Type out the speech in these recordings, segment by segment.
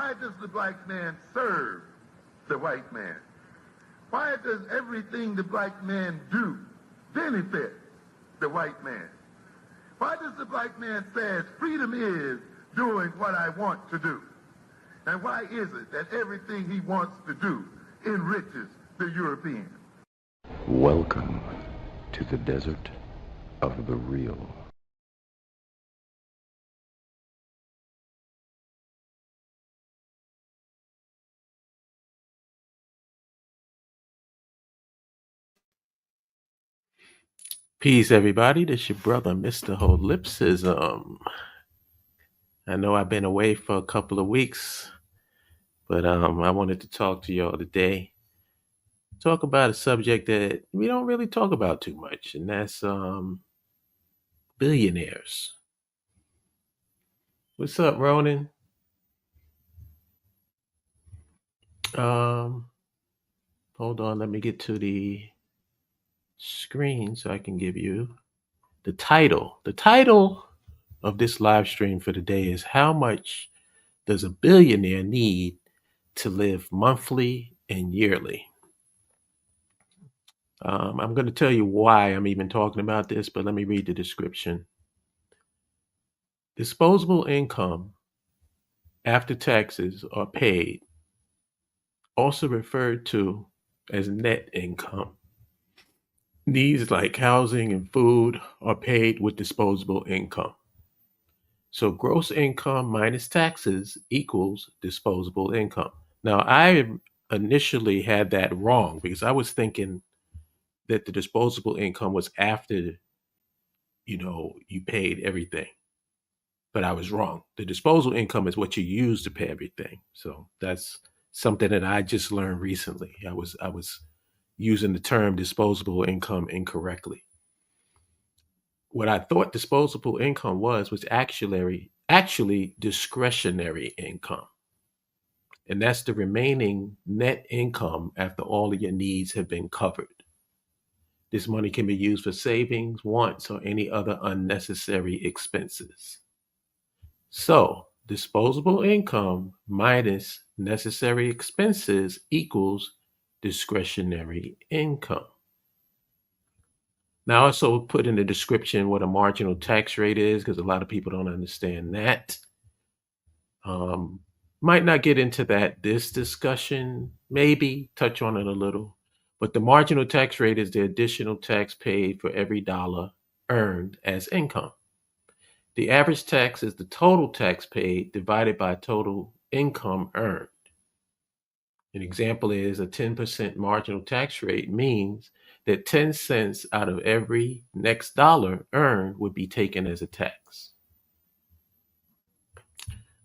Why does the black man serve the white man? Why does everything the black man do benefit the white man? Why does the black man say freedom is doing what I want to do? And why is it that everything he wants to do enriches the European? Welcome to the desert of the real. Peace, everybody. This your brother, Mr. Holipsism. I know I've been away for a couple of weeks, but I wanted to talk to y'all today. Talk about a subject that we don't really talk about too much, and that's billionaires. What's up, Ronan? Um, Hold on, let me get to the screen so I can give you the title. The title of this live stream for today is How Much Does a Billionaire Need to Live Monthly and Yearly? I'm going to tell you why I'm even talking about this, but let me read the description. Disposable income after taxes are paid, also referred to as net income. Needs like housing and food are paid with disposable income. So gross income minus taxes equals disposable income. Now, I initially had that wrong because I was thinking that the disposable income was after, you paid everything. But I was wrong. The disposable income is what you use to pay everything. So that's something that I just learned recently. I was using the term disposable income incorrectly. What I thought disposable income was actually discretionary income. And that's the remaining net income after all of your needs have been covered. This money can be used for savings, wants, or any other unnecessary expenses. So, disposable income minus necessary expenses equals discretionary income. Now, I also put in the description what a marginal tax rate is because a lot of people don't understand that. Um, might not get into that this discussion, maybe touch on it a little. But the marginal tax rate is the additional tax paid for every dollar earned as income. The average tax is the total tax paid divided by total income earned. An example is a 10% marginal tax rate means that 10 cents out of every next dollar earned would be taken as a tax.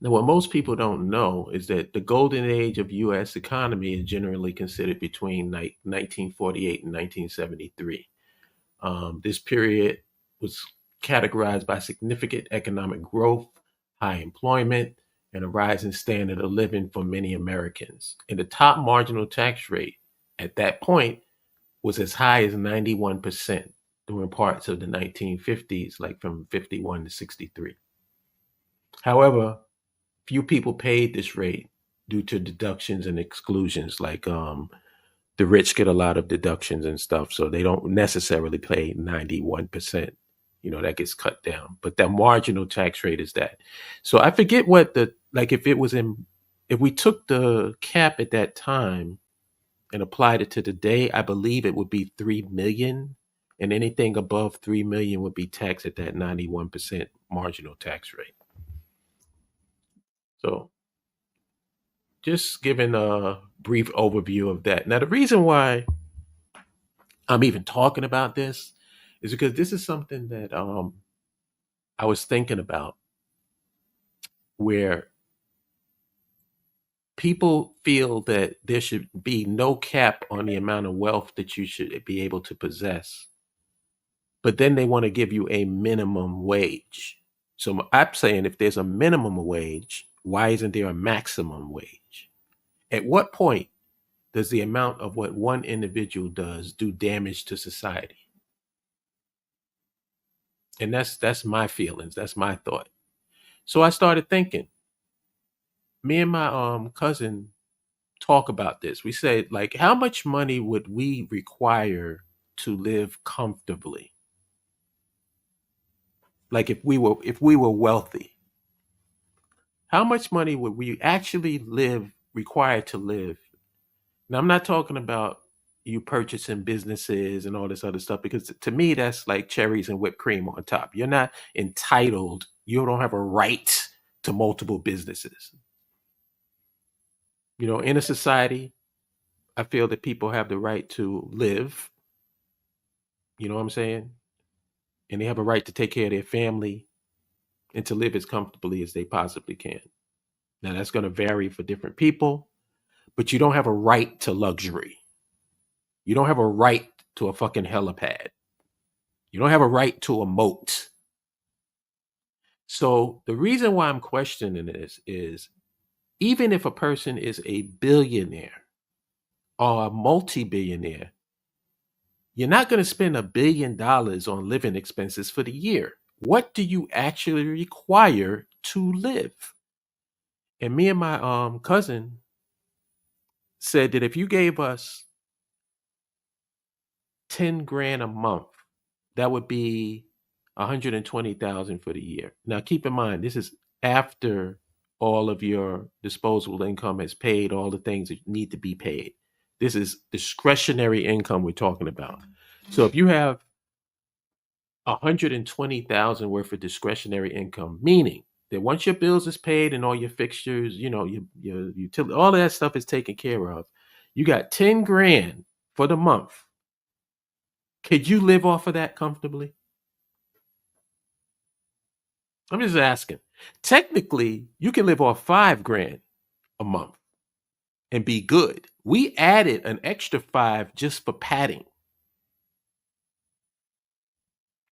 Now, what most people don't know is that the golden age of U.S. economy is generally considered between 1948 and 1973. This period was categorized by significant economic growth, high employment, and a rising standard of living for many Americans. And the top marginal tax rate at that point was as high as 91% during parts of the 1950s, like from 51 to 63. However, few people paid this rate due to deductions and exclusions, like the rich get a lot of deductions and stuff, so they don't necessarily pay 91%. That gets cut down. But the marginal tax rate is that. So I forget what if we took the cap at that time and applied it to today, I believe it would be 3 million. And anything above 3 million would be taxed at that 91% marginal tax rate. So just giving a brief overview of that. Now, the reason why I'm even talking about this is because this is something that I was thinking about, where people feel that there should be no cap on the amount of wealth that you should be able to possess. But then they want to give you a minimum wage. So I'm saying, if there's a minimum wage, why isn't there a maximum wage? At what point does the amount of what one individual does do damage to society? And that's my feelings. That's my thought. So I started thinking, me and my cousin talk about this. We said, like, how much money would we require to live comfortably? Like if we were wealthy, how much money would we actually require to live? Now I'm not talking about you purchasing businesses and all this other stuff, because to me that's like cherries and whipped cream on top. You're not entitled. You don't have a right to multiple businesses. In a society, I feel that people have the right to live, you know what I'm saying? And they have a right to take care of their family and to live as comfortably as they possibly can. Now, that's going to vary for different people, but you don't have a right to luxury. You don't have a right to a fucking helipad. You don't have a right to a moat. So, the reason why I'm questioning this is, even if a person is a billionaire or a multi billionaire, you're not going to spend $1 billion on living expenses for the year. What do you actually require to live? And me and my cousin said that if you gave us 10 grand a month, that would be 120,000 for the year. Now keep in mind, this is after all of your disposable income has paid all the things that need to be paid. This is discretionary income we're talking about. So if you have 120,000 worth of discretionary income, meaning that once your bills is paid and all your fixtures, your utility, all of that stuff is taken care of, you got 10 grand for the month. Could you live off of that comfortably? I'm just asking. Technically, you can live off 5 grand a month and be good. We added an extra 5 just for padding.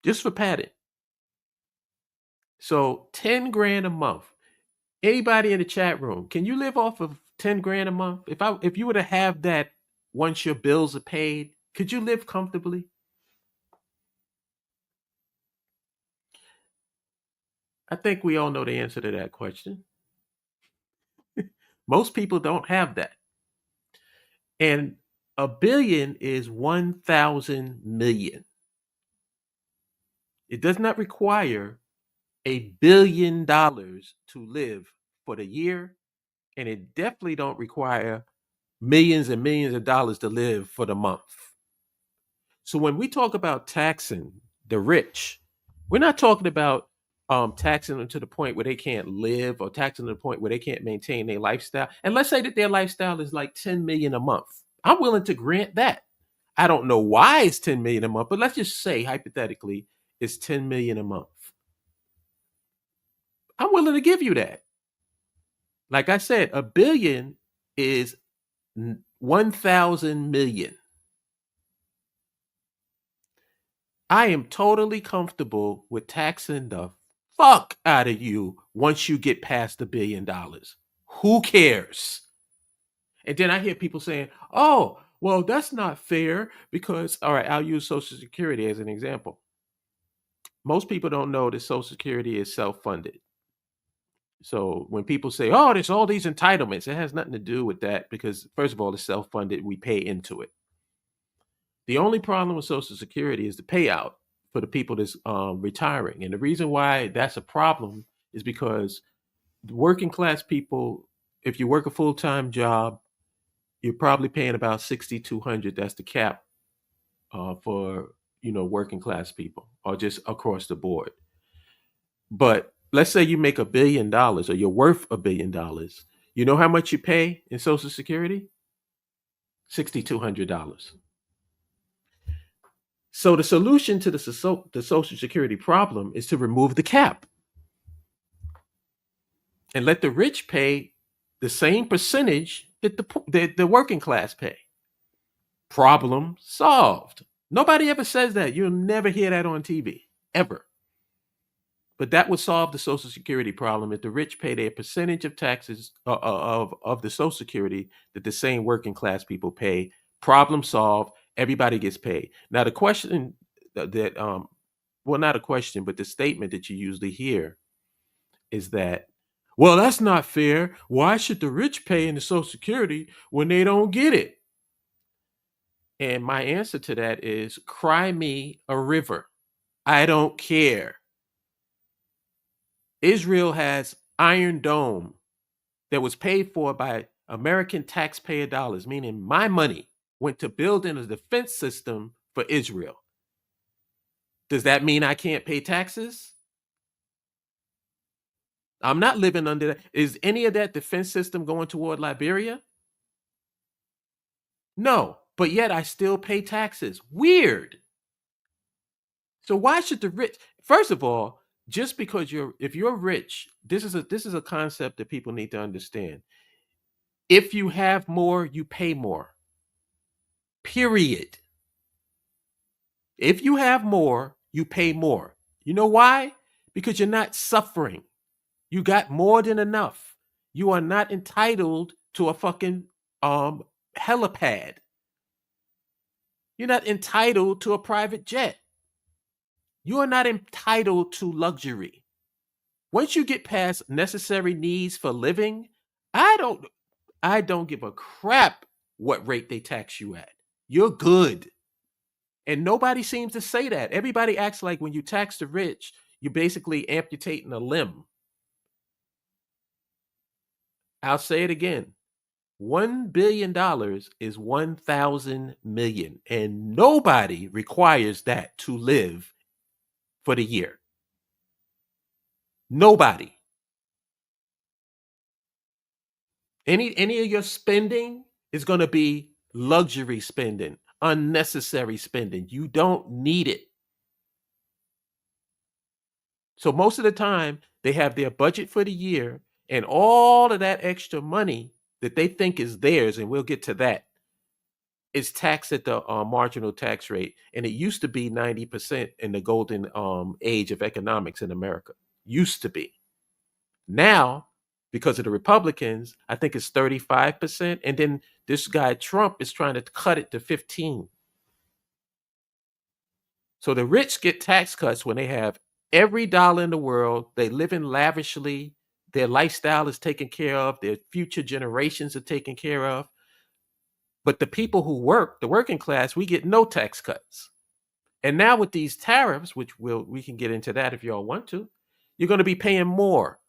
Just for padding. So 10 grand a month. Anybody in the chat room, can you live off of 10 grand a month? If you were to have that once your bills are paid, could you live comfortably? I think we all know the answer to that question. Most people don't have that. And a billion is 1,000 million. It does not require $1 billion to live for the year, and it definitely don't require millions and millions of dollars to live for the month. So when we talk about taxing the rich, we're not talking about taxing them to the point where they can't live, or taxing them to the point where they can't maintain their lifestyle. And let's say that their lifestyle is like 10 million a month. I'm willing to grant that. I don't know why it's 10 million a month, but let's just say hypothetically it's 10 million a month. I'm willing to give you that. Like I said, a billion is 1,000 million. I am totally comfortable with taxing the fuck out of you once you get past $1 billion. Who cares? And then I hear people saying, oh, well, that's not fair because, all right, I'll use Social Security as an example. Most people don't know that Social Security is self funded. So when people say, oh, there's all these entitlements, it has nothing to do with that because, first of all, it's self funded. We pay into it. The only problem with Social Security is the payout for the people that's retiring. And the reason why that's a problem is because working class people, if you work a full time job, you're probably paying about 6,200. That's the cap for working class people, or just across the board. But let's say you make $1 billion, or you're worth $1 billion. You know how much you pay in Social Security? $6,200. So the solution to the Social Security problem is to remove the cap and let the rich pay the same percentage that the working class pay. Problem solved. Nobody ever says that. You'll never hear that on TV, ever. But that would solve the Social Security problem if the rich pay their percentage of taxes of the Social Security that the same working class people pay. Problem solved. Everybody gets paid. Now the question that well, not a question, but the statement that you usually hear is that, Well, that's not fair. Why should the rich pay into Social Security when they don't get it? And my answer to that is cry me a river. I don't care. Israel has Iron Dome that was paid for by American taxpayer dollars, meaning my money went to building a defense system for Israel. Does that mean I can't pay taxes? I'm not living under that. Is any of that defense system going toward Liberia? No, but yet I still pay taxes. Weird. So why should the rich, first of all, just because if you're rich, this is a concept that people need to understand. If you have more, you pay more. Period. If you have more, you pay more. You know why? Because you're not suffering. You got more than enough. You are not entitled to a fucking helipad. You're not entitled to a private jet. You are not entitled to luxury. Once you get past necessary needs for living, I don't give a crap what rate they tax you at. You're good. And nobody seems to say that. Everybody acts like when you tax the rich, you're basically amputating a limb. I'll say it again. $1 billion is 1,000 million, and nobody requires that to live for the year. Nobody. Any of your spending is going to be luxury spending, unnecessary spending. You don't need it. So most of the time, they have their budget for the year, and all of that extra money that they think is theirs, and we'll get to that, is taxed at the marginal tax rate. And it used to be 90% in the golden age of economics in America. Used to be. Now, because of the Republicans, I think it's 35%. And then this guy Trump is trying to cut it to 15. So the rich get tax cuts when they have every dollar in the world. They live in lavishly. Their lifestyle is taken care of. Their future generations are taken care of. But the people who work, the working class, we get no tax cuts. And now with these tariffs, which we can get into that if y'all want to, you're going to be paying more.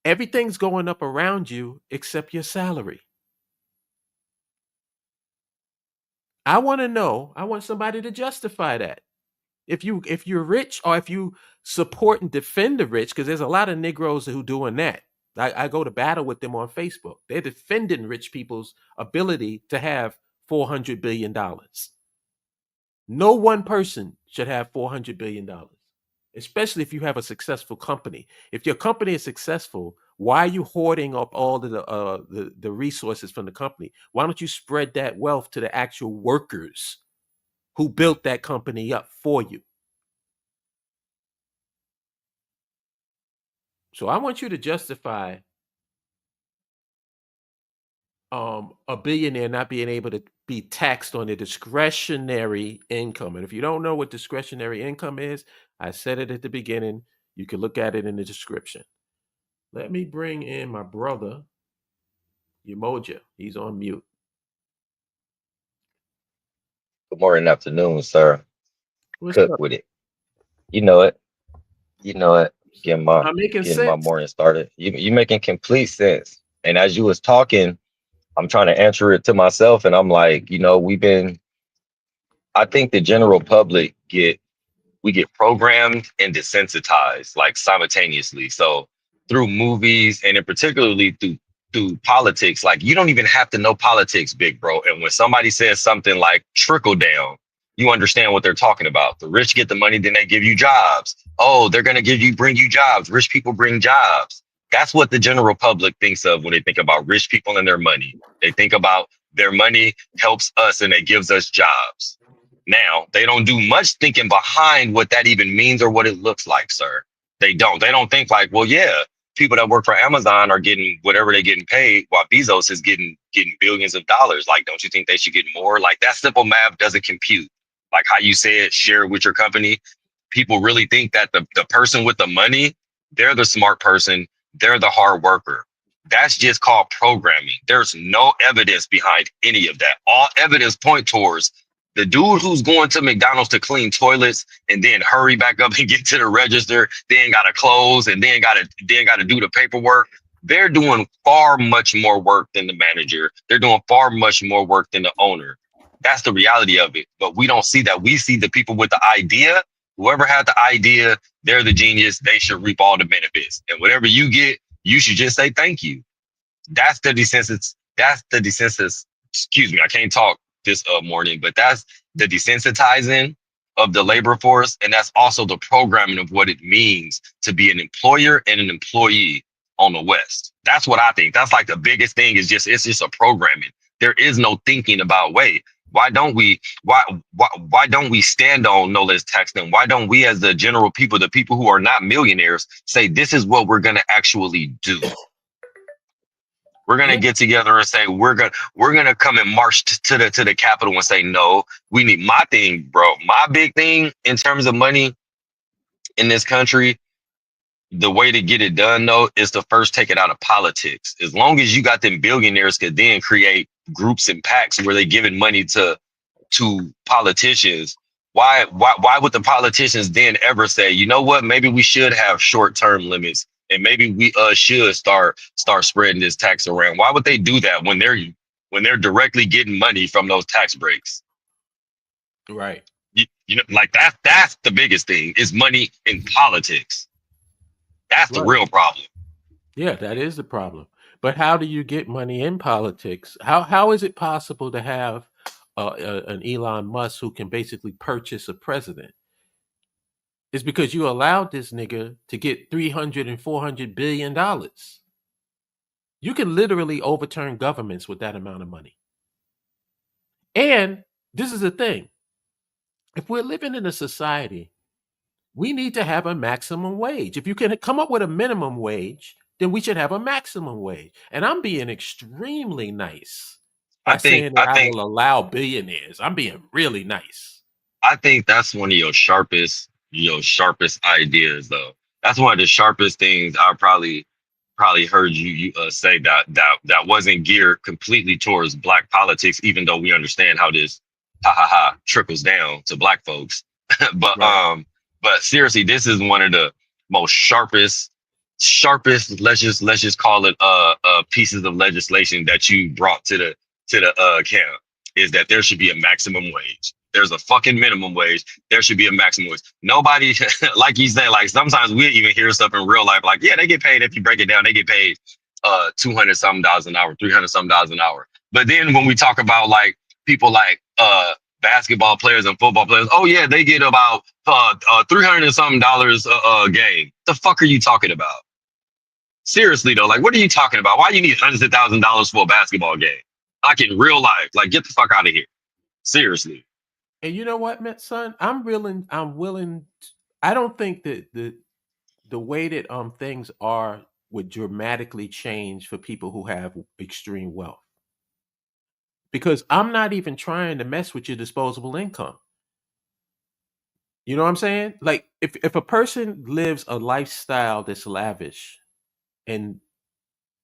Everything's going up around you except your salary. I want somebody to justify that. If you're rich, or if you support and defend the rich, because there's a lot of Negroes who doing that. I go to battle with them on Facebook. They're defending rich people's ability to have $400 billion. No one person should have $400 billion, especially if you have a successful company. If your company is successful, why are you hoarding up all of the resources from the company? Why don't you spread that wealth to the actual workers who built that company up for you? So I want you to justify a billionaire not being able to be taxed on their discretionary income. And if you don't know what discretionary income is, I said it at the beginning. You can look at it in the description. Let me bring in my brother, Umoja. He's on mute. Good morning, afternoon, sir. What's Cook up? with it. You know it. You know it. I'm making Getting my sense. morning started. You making complete sense. And as you was talking, I'm trying to answer it to myself, and I'm like, I think the general public we get programmed and desensitized like simultaneously. So through movies and in particularly through politics, like you don't even have to know politics, big bro. And when somebody says something like trickle down, you understand what they're talking about. The rich get the money, then they give you jobs. Oh, they're gonna bring you jobs. Rich people bring jobs. That's what the general public thinks of when they think about rich people and their money. They think about their money helps us and it gives us jobs. Now, they don't do much thinking behind what that even means or what it looks like, sir. They don't. They don't think like, well, yeah, people that work for Amazon are getting whatever they're getting paid while Bezos is getting billions of dollars. Like, don't you think they should get more? Like that simple math doesn't compute. Like how you said, share with your company. People really think that the person with the money, they're the smart person they're the hard worker. That's just called programming. There's no evidence behind any of that. All evidence point towards the dude who's going to McDonald's to clean toilets and then hurry back up and get to the register, then gotta close and then gotta do the paperwork. They're doing far much more work than the manager. They're doing far much more work than the owner. That's the reality of it. But we don't see that. We see the people with the idea. Whoever had the idea, they're the genius. They should reap all the benefits. And whatever you get, you should just say thank you. That's the desensit. That's the desensit. Excuse me, I can't talk this morning, but that's the desensitizing of the labor force, and that's also the programming of what it means to be an employer and an employee on the West. That's what I think. That's like the biggest thing. Is just it's just a programming. There is no thinking about why don't we stand on no less tax then? Why don't we as the general people, the people who are not millionaires, say this is what we're gonna actually do? We're gonna get together and say we're gonna come and march to the Capitol and say no. We need my thing, bro. My big thing in terms of money in this country. The way to get it done though is to first take it out of politics. As long as you got them billionaires could then create groups and packs where they giving money to politicians. Why would the politicians then ever say, you know what, maybe we should have short-term limits and maybe we should start spreading this tax around? Why would they do that when they're directly getting money from those tax breaks? Right. You know, like that's the biggest thing is money in politics. That's the real problem. Yeah, that is the problem. But how do you get money in politics? How is it possible to have an Elon Musk who can basically purchase a president? It's because you allowed this nigga to get 300 and 400 billion dollars. You can literally overturn governments with that amount of money. And this is the thing. If we're living in a society, we need to have a maximum wage. If you can come up with a minimum wage, then we should have a maximum wage. And I'm being extremely nice by saying that I will allow billionaires. I'm being really nice. I think that's one of your sharpest ideas, though. That's one of the sharpest things I probably heard you say that wasn't geared completely towards black politics, even though we understand how this trickles down to black folks. But right. But seriously, this is one of the most sharpest, let's just call it pieces of legislation that you brought to the camp, is that there should be a maximum wage. There's a fucking minimum wage. There should be a maximum wage. Nobody, like you said, like sometimes we even hear stuff in real life, like, yeah, they get paid. If you break it down, they get paid $200 something an hour, $300 something an hour. But then when we talk about like people like basketball players and football players, oh yeah, they get about $300 something a game. The fuck are you talking about? Seriously though, like what are you talking about? Why you need hundreds of $1,000s for a basketball game? Like in real life, like get the fuck out of here. Seriously. And you know what, son? I'm willing. I don't think that the way that things are would dramatically change for people who have extreme wealth. Because I'm not even trying to mess with your disposable income. You know what I'm saying? Like if a person lives a lifestyle that's lavish and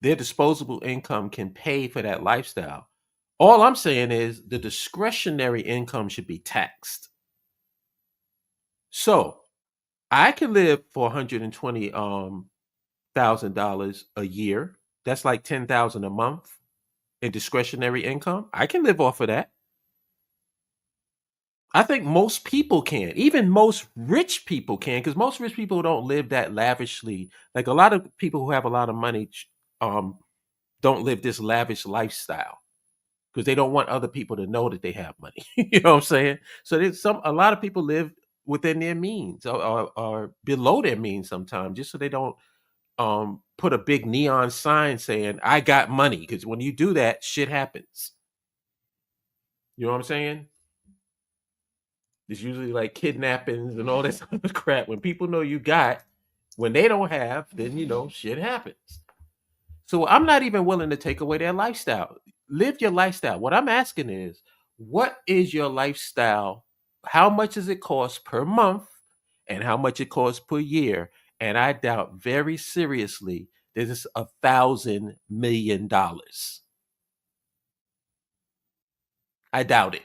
their disposable income can pay for that lifestyle, all I'm saying is the discretionary income should be taxed. So I can live for $120,000 a year. That's like $10,000 a month in discretionary income. I can live off of that. I think most people can. Even most rich people can, because most rich people don't live that lavishly. Like a lot of people who have a lot of money don't live this lavish lifestyle because they don't want other people to know that they have money. You know what I'm saying? So a lot of people live within their means or below their means sometimes, just so they don't put a big neon sign saying I got money, because when you do that, shit happens. You know what I'm saying? It's usually like kidnappings and all this other crap. When people know you got, when they don't have, then shit happens. So I'm not even willing to take away their lifestyle. Live your lifestyle. What I'm asking is, what is your lifestyle? How much does it cost per month? And how much it costs per year? And I doubt very seriously is $1,000 million. I doubt it.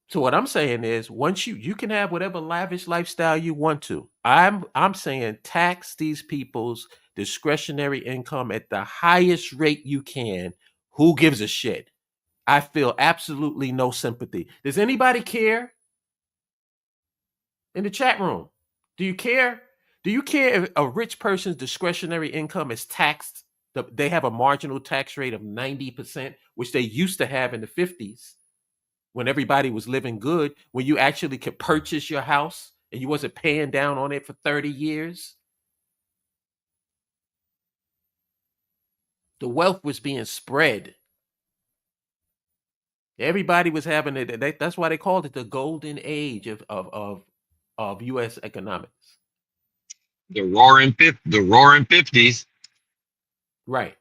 So what I'm saying is, once you can have whatever lavish lifestyle you want to. I'm saying tax these people's discretionary income at the highest rate you can. Who gives a shit? I feel absolutely no sympathy. Does anybody care in the chat room? Do you care? Do you care if a rich person's discretionary income is taxed? They have a marginal tax rate of 90%, which they used to have in the 50s. When everybody was living good, when you actually could purchase your house and you wasn't paying down on it for 30 years. The wealth was being spread. Everybody was having it. That's why they called it the golden age of U.S. economics. The roaring 50s. Right.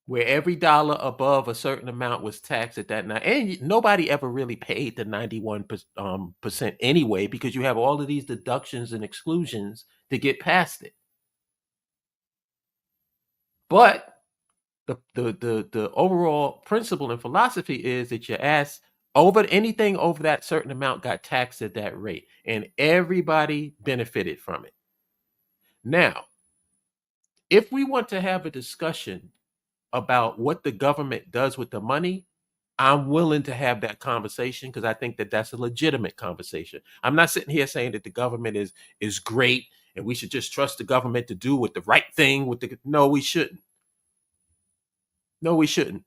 Where every dollar above a certain amount was taxed at that night. And nobody ever really paid the 91% anyway, because you have all of these deductions and exclusions to get past it. But the overall principle and philosophy is that you ask over anything over that certain amount got taxed at that rate, and everybody benefited from it. Now, if we want to have a discussion about what the government does with the money, I'm willing to have that conversation because I think that that's a legitimate conversation. I'm not sitting here saying that the government is great and we should just trust the government to do with the right thing with the no, we shouldn't. No, we shouldn't.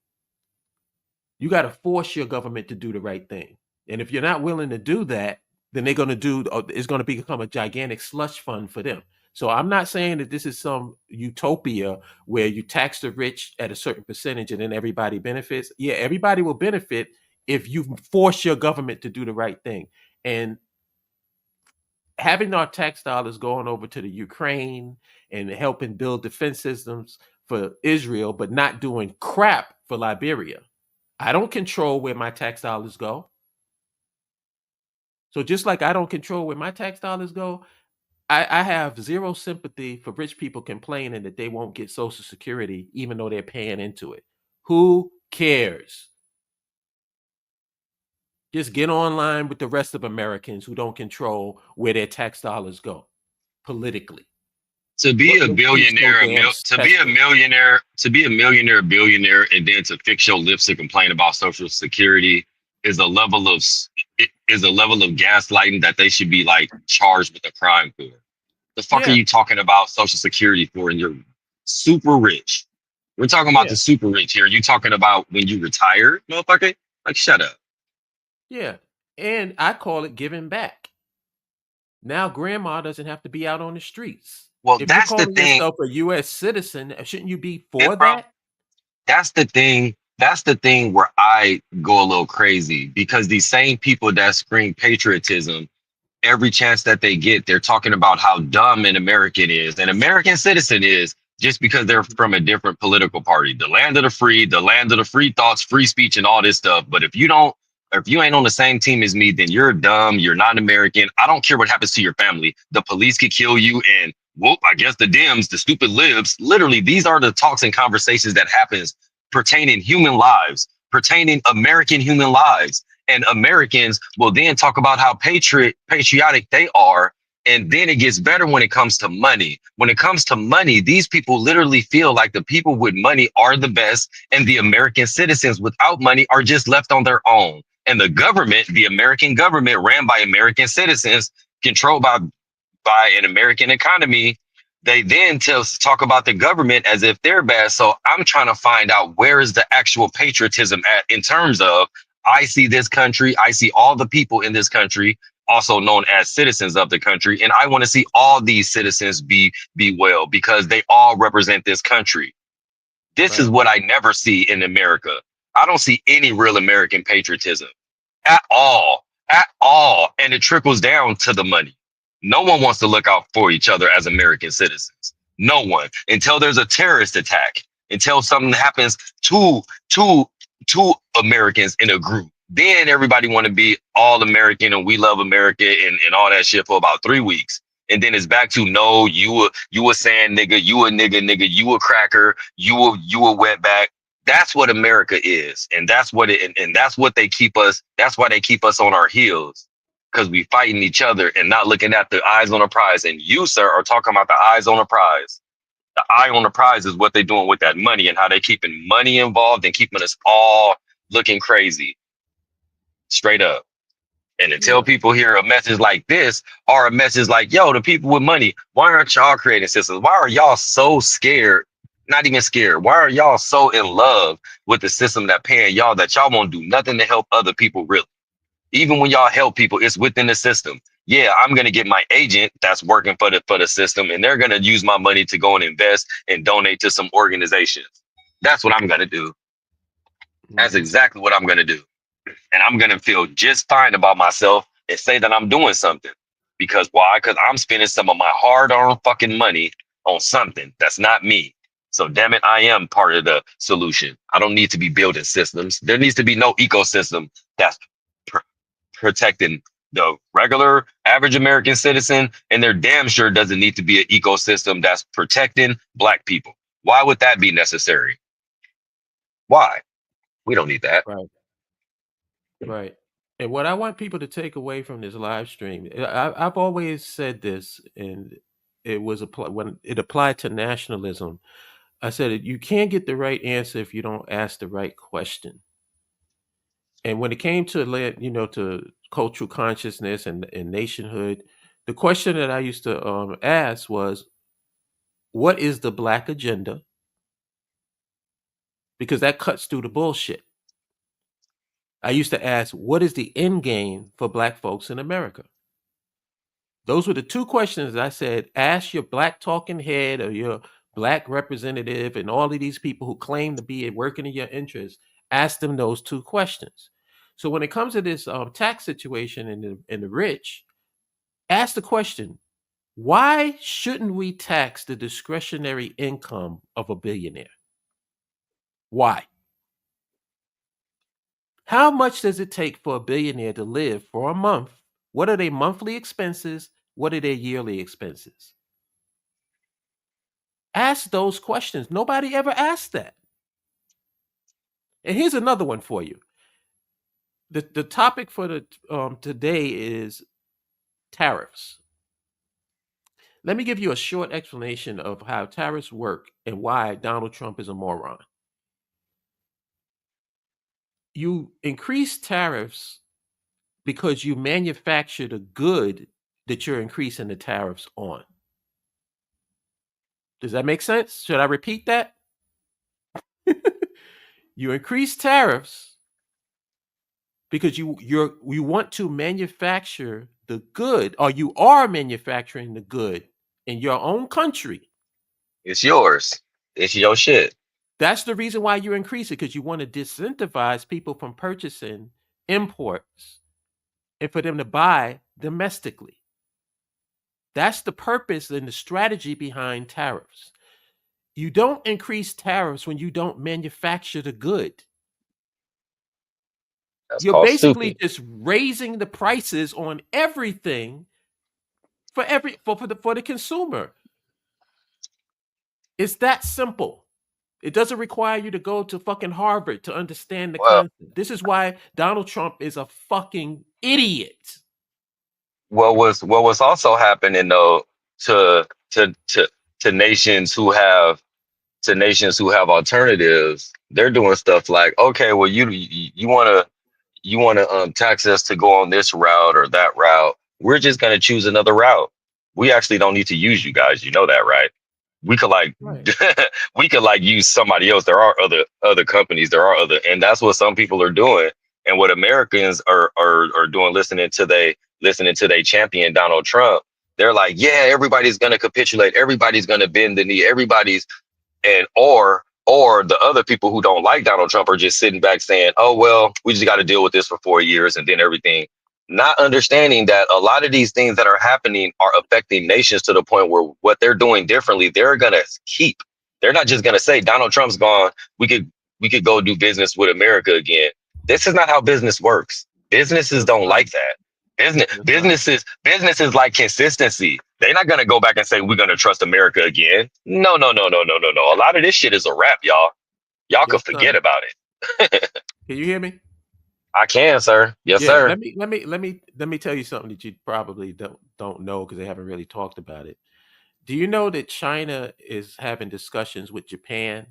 You got to force your government to do the right thing. And if you're not willing to do that, then they're going to it's going to become a gigantic slush fund for them. So I'm not saying that this is some utopia where you tax the rich at a certain percentage and then everybody benefits. Yeah, everybody will benefit if you force your government to do the right thing. And having our tax dollars going over to the Ukraine and helping build defense systems for Israel, but not doing crap for Liberia. I don't control where my tax dollars go. So just like I don't control where my tax dollars go, I have zero sympathy for rich people complaining that they won't get Social Security, even though they're paying into it. Who cares? Just get online with the rest of Americans who don't control where their tax dollars go politically. To be a billionaire, to be a billionaire, and then to fix your lips to complain about Social Security is a level of gaslighting that they should be like charged with a crime for. The fuck are you talking about Social Security for? And you're super rich. We're talking about the super rich here. You talking about when you retire, motherfucker? Like, shut up. Yeah, and I call it giving back. Now, grandma doesn't have to be out on the streets. Well, if that's you're calling the thing. yourself a U.S. citizen, shouldn't you be for that? That's the thing. That's the thing where I go a little crazy because these same people that scream patriotism, every chance that they get, they're talking about how dumb an American is, an American citizen is, just because they're from a different political party. The land of the free thoughts, free speech, and all this stuff. But if you ain't on the same team as me, then you're dumb. You're not American. I don't care what happens to your family. The police could kill you, and whoop, I guess the Dems, the stupid libs. Literally, these are the talks and conversations that happens pertaining human lives, pertaining American human lives. And Americans will then talk about how patriotic they are. And then it gets better when it comes to money. When it comes to money, these people literally feel like the people with money are the best, and the American citizens without money are just left on their own. And the government, the American government ran by American citizens, controlled by an American economy, they then talk about the government as if they're bad. So I'm trying to find out where is the actual patriotism at in terms of I see this country, I see all the people in this country, also known as citizens of the country, and I want to see all these citizens be well because they all represent this country. This is what I never see in America. I don't see any real American patriotism at all, and it trickles down to the money. No one wants to look out for each other as American citizens. No one, until there's a terrorist attack, until something happens to Americans in a group. Then everybody want to be all American and we love America and all that shit for about 3 weeks. And then it's back to no, you a sand nigga, you a nigga, you a cracker, you a wetback. That's what America is, and that's what and that's what they keep us. That's why they keep us on our heels, because we fighting each other and not looking at the eyes on the prize. And you, sir, are talking about the eyes on the prize. The eye on the prize is what they're doing with that money and how they keeping money involved and keeping us all looking crazy, straight up. And until people hear a message like this, or a message like, yo, the people with money, why aren't y'all creating systems? Why are y'all so scared? Not even scared. Why are y'all so in love with the system that paying y'all that y'all won't do nothing to help other people really? Even when y'all help people, it's within the system. Yeah, I'm gonna get my agent that's working for the system, and they're gonna use my money to go and invest and donate to some organizations. That's what I'm gonna do. That's exactly what I'm gonna do. And I'm gonna feel just fine about myself and say that I'm doing something. Because why? Because I'm spending some of my hard-earned fucking money on something that's not me. So damn it, I am part of the solution. I don't need to be building systems. There needs to be no ecosystem that's protecting the regular average American citizen, and there damn sure doesn't need to be an ecosystem that's protecting Black people. Why would that be necessary? Why? We don't need that. Right. Right. And what I want people to take away from this live stream, I've always said this, and it was when it applied to nationalism. I said you can't get the right answer if you don't ask the right question. And when it came to to cultural consciousness and nationhood, the question that I used to ask was, what is the Black agenda? Because that cuts through the bullshit. I used to ask, what is the end game for Black folks in America? Those were the two questions I said, ask your Black talking head or your Black representative and all of these people who claim to be working in your interest. Ask them those two questions. So when it comes to this tax situation in the rich, ask the question, why shouldn't we tax the discretionary income of a billionaire? Why? How much does it take for a billionaire to live for a month? What are their monthly expenses? What are their yearly expenses? Ask those questions. Nobody ever asked that. And here's another one for you. The topic for today is tariffs. Let me give you a short explanation of how tariffs work and why Donald Trump is a moron. You increase tariffs because you manufacture the good that you're increasing the tariffs on. Does that make sense? Should I repeat that? You increase tariffs because you want to manufacture the good, or you are manufacturing the good in your own country. It's yours. It's your shit. That's the reason why you increase it, because you want to disincentivize people from purchasing imports and for them to buy domestically. That's the purpose and the strategy behind tariffs. You don't increase tariffs when you don't manufacture the good. That's You're called basically stupid. just raising the prices on everything for the consumer. It's that simple. It doesn't require you to go to fucking Harvard to understand the Well, concept. This is why Donald Trump is a fucking idiot. what's also happening though to to to to nations who have alternatives, they're doing stuff like, okay, well you want to tax us to go on this route or that route. We're just gonna choose another route. We actually don't need to use you guys. You know that, right? We could like Right. we could like use somebody else. There are other companies. There are other, and that's what some people are doing. And what Americans are doing, listening to they champion Donald Trump. They're like, yeah, everybody's gonna capitulate. Everybody's gonna bend the knee. Everybody's and or the other people who don't like Donald Trump are just sitting back saying, oh well, we just got to deal with this for 4 years and then everything, not understanding that a lot of these things that are happening are affecting nations to the point where what they're doing differently, they're gonna keep. They're not just gonna say Donald Trump's gone, we could go do business with America again. This is not how business works. Businesses don't like that. Businesses like consistency. They're not gonna go back and say we're gonna trust America again. No, no, no, no, no, no, no. A lot of this shit is a wrap, y'all. Y'all Yes, could forget sir. about it. Can you hear me? I can, sir. Yes, Yeah, sir. let me tell you something that you probably don't know because they haven't really talked about it. Do you know that China is having discussions with Japan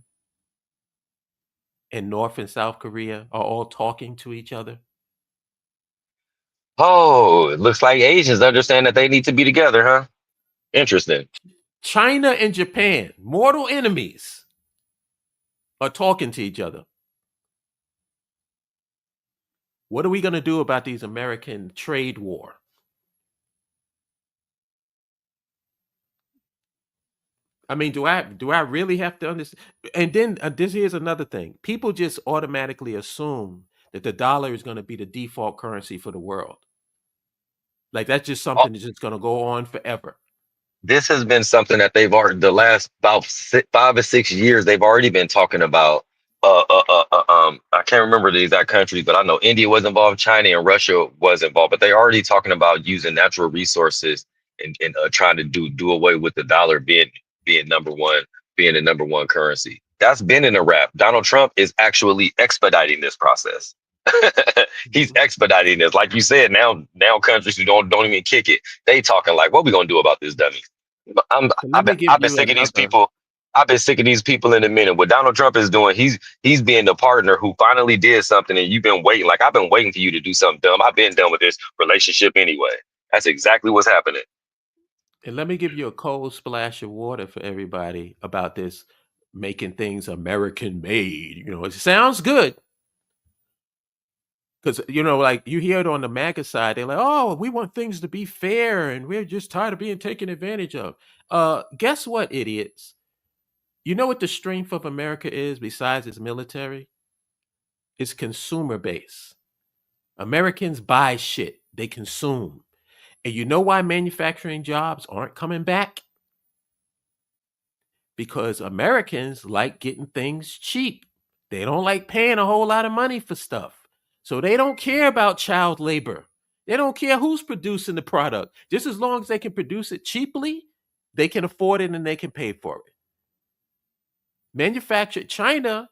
and North and South Korea are all talking to each other? Oh, it looks like Asians understand that they need to be together, huh? Interesting. China and Japan, mortal enemies, are talking to each other. What are we going to do about these American trade war? I mean, do I really have to understand? And then this here's another thing: people just automatically assume that the dollar is going to be the default currency for the world. Like that's just Oh, something that's just going to go on forever. this has been something that they've already the last about 5 or 6 years they've already been talking about. I can't remember the exact countries, but I know India was involved, China and Russia was involved. But they're already talking about using natural resources and trying to do away with the dollar being number one, being the number one currency. That's been in a wrap. Donald Trump is actually expediting this process. He's Mhm. expediting this, like you said. Now countries who don't even kick it, they talking like, what we gonna do about this dummy? So let me give I've been you sick of these another. people. I've been sick of these people in a minute. What Donald Trump is doing, he's being the partner who finally did something, and you've been waiting. Like I've been waiting for you to do something dumb. I've been done with this relationship anyway. That's exactly what's happening. And let me give you a cold splash of water for everybody about this making things American made. It sounds good because, like you hear it on the MAGA side. They're like, oh, we want things to be fair and we're just tired of being taken advantage of. Guess what, idiots? You know what the strength of America is besides its military? It's consumer base. Americans buy shit, they consume. And you know why manufacturing jobs aren't coming back? Because Americans like getting things cheap. They don't like paying a whole lot of money for stuff. So they don't care about child labor. They don't care who's producing the product. Just as long as they can produce it cheaply, they can afford it and they can pay for it. Manufactured China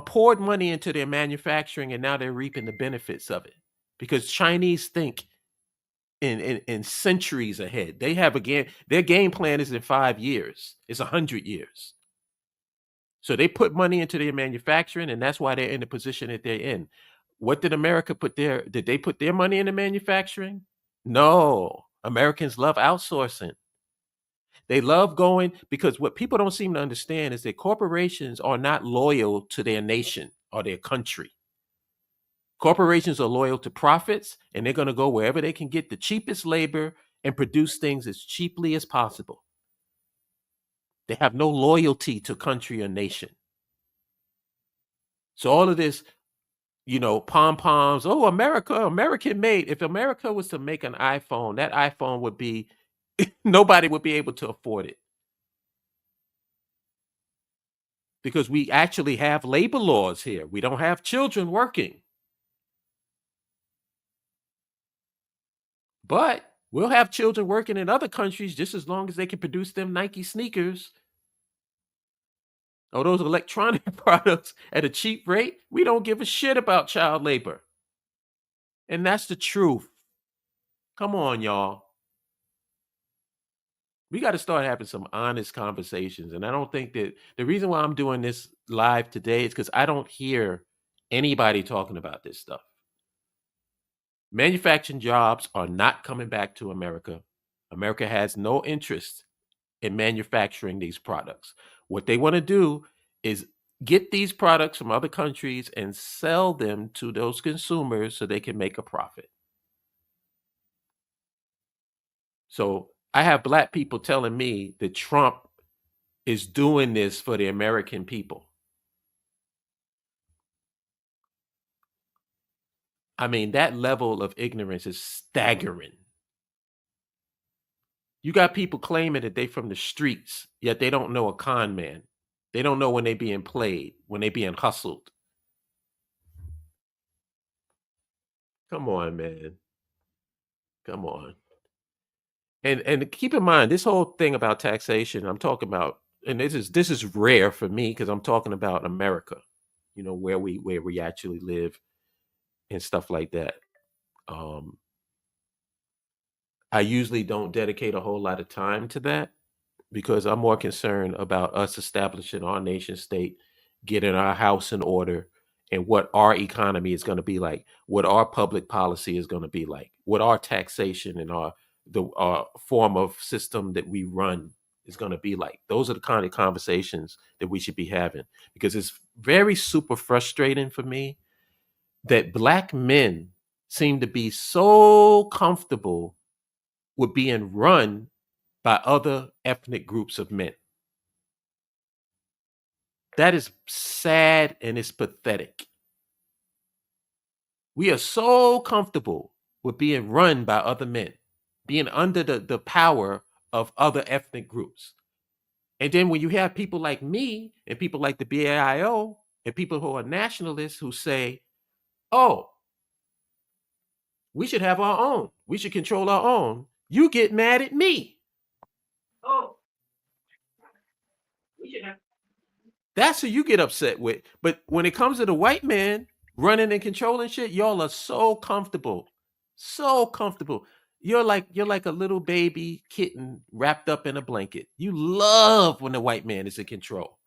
poured money into their manufacturing and now they're reaping the benefits of it because Chinese think in centuries ahead. They have their game plan is in 5 years. It's 100 years. So they put money into their manufacturing, and that's why they're in the position that they're in. What did America did they put their money into manufacturing? No. Americans love outsourcing. They love going because what people don't seem to understand is that corporations are not loyal to their nation or their country. Corporations are loyal to profits, and they're going to go wherever they can get the cheapest labor and produce things as cheaply as possible. They have no loyalty to country or nation. So all of this, pom poms. Oh, America, American made. If America was to make an iPhone, that iPhone would be nobody would be able to afford it because we actually have labor laws here. We don't have children working, but we'll have children working in other countries just as long as they can produce them Nike sneakers or those electronic products at a cheap rate. We don't give a shit about child labor. And that's the truth. Come on, y'all. We got to start having some honest conversations. And I don't think that the reason why I'm doing this live today is because I don't hear anybody talking about this stuff. Manufacturing jobs are not coming back to America. America has no interest in manufacturing these products. What they want to do is get these products from other countries and sell them to those consumers so they can make a profit. So I have black people telling me that Trump is doing this for the American people. I mean, that level of ignorance is staggering. You got people claiming that they from the streets, yet they don't know a con man. They don't know when they being played, when they being hustled. Come on, man. Come on. And keep in mind this whole thing about taxation. I'm talking about, and this is rare for me because I'm talking about America. Where we actually live and stuff like that. Um, I usually don't dedicate a whole lot of time to that because I'm more concerned about us establishing our nation state, getting our house in order, and what our economy is going to be like, what our public policy is going to be like, what our taxation and our form of system that we run is going to be like. Those are the kind of conversations that we should be having because it's very super frustrating for me that black men seem to be so comfortable with being run by other ethnic groups of men. That is sad and it's pathetic. We are so comfortable with being run by other men, being under the power of other ethnic groups. And then when you have people like me and people like the BAIO and people who are nationalists who say, oh, we should have our own, we should control our own, you get mad at me. Oh, we should have. That's who you get upset with. But when it comes to the white man running and controlling shit, y'all are so comfortable. So comfortable. You're like a little baby kitten wrapped up in a blanket. You love when the white man is in control.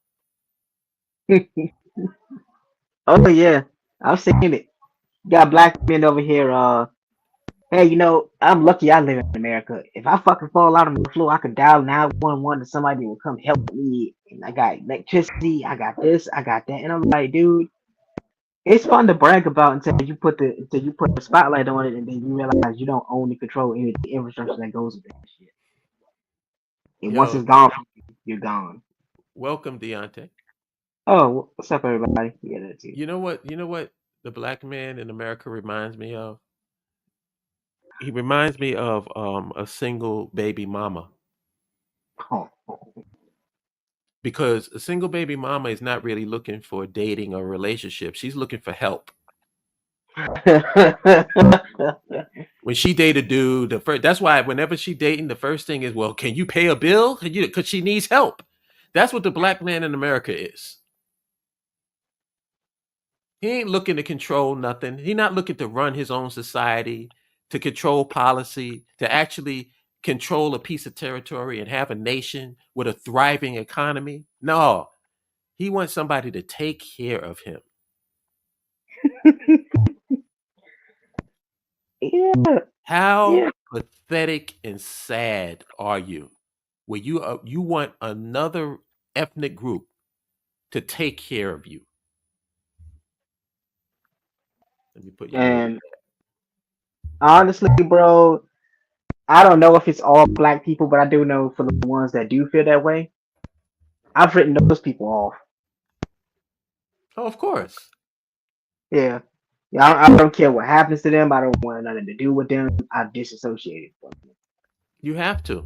Oh yeah, I've seen it. Got black men over here. Hey, I'm lucky I live in America. If I fucking fall out on the floor, I could dial 911 and somebody will come help me. And I got electricity. I got this. I got that. And I'm like, dude, it's fun to brag about until you put the spotlight on it, and then you realize you don't own and control any of the infrastructure that goes with that shit. And once Yo, it's gone from you, you're gone. welcome, Deontay. Oh, what's up, everybody? Yeah, that's it. You know what the black man in America reminds me of? He reminds me of a single baby mama. Oh. Because a single baby mama is not really looking for dating or relationship. She's looking for help. When she date a dude, that's why whenever she dating, the first thing is, well, can you pay a bill? Because she needs help. That's what the black man in America is. He ain't looking to control nothing. He not looking to run his own society, to control policy, to actually control a piece of territory and have a nation with a thriving economy. No, he wants somebody to take care of him. Yeah, How yeah. pathetic and sad are you? Where you want another ethnic group to take care of you. Let me put your name. And honestly, bro, I don't know if it's all black people, but I do know for the ones that do feel that way, I've written those people off. Oh, of course. Yeah. Yeah, I don't care what happens to them. I don't want nothing to do with them. I've disassociated from them. You have to.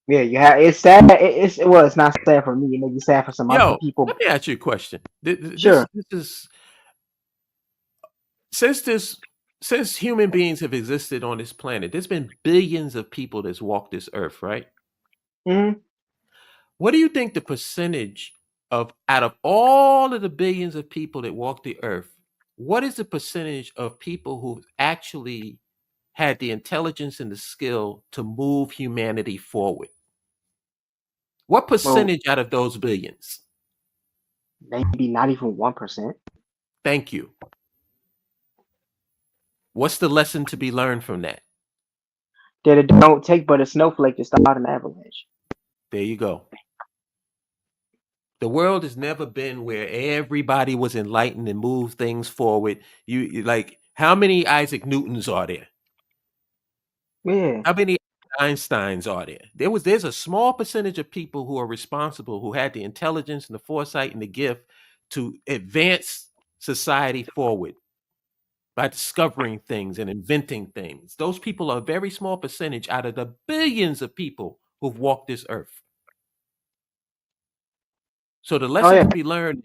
Yeah, you have. It's sad. It's not sad for me. It may be sad for some other Yo, people. let me ask you a question. This Sure. is since this since human beings have existed on this planet, there's been billions of people that's walked this earth, right? Hmm. What do you think the percentage of out of all of the billions of people that walk the earth, what is the percentage of people who actually had the intelligence and the skill to move humanity forward? What Well, percentage out of those billions? maybe not even 1%. Thank you. What's the lesson to be learned from that? That it don't take but a snowflake to start an avalanche. There you go. The world has never been where everybody was enlightened and moved things forward. Like, how many Isaac Newtons are there? Yeah. How many Einsteins are there? There's a small percentage of people who are responsible, who had the intelligence and the foresight and the gift to advance society forward by discovering things and inventing things. Those people are a very small percentage out of the billions of people who've walked this earth. So the Oh lesson yeah. to be learned,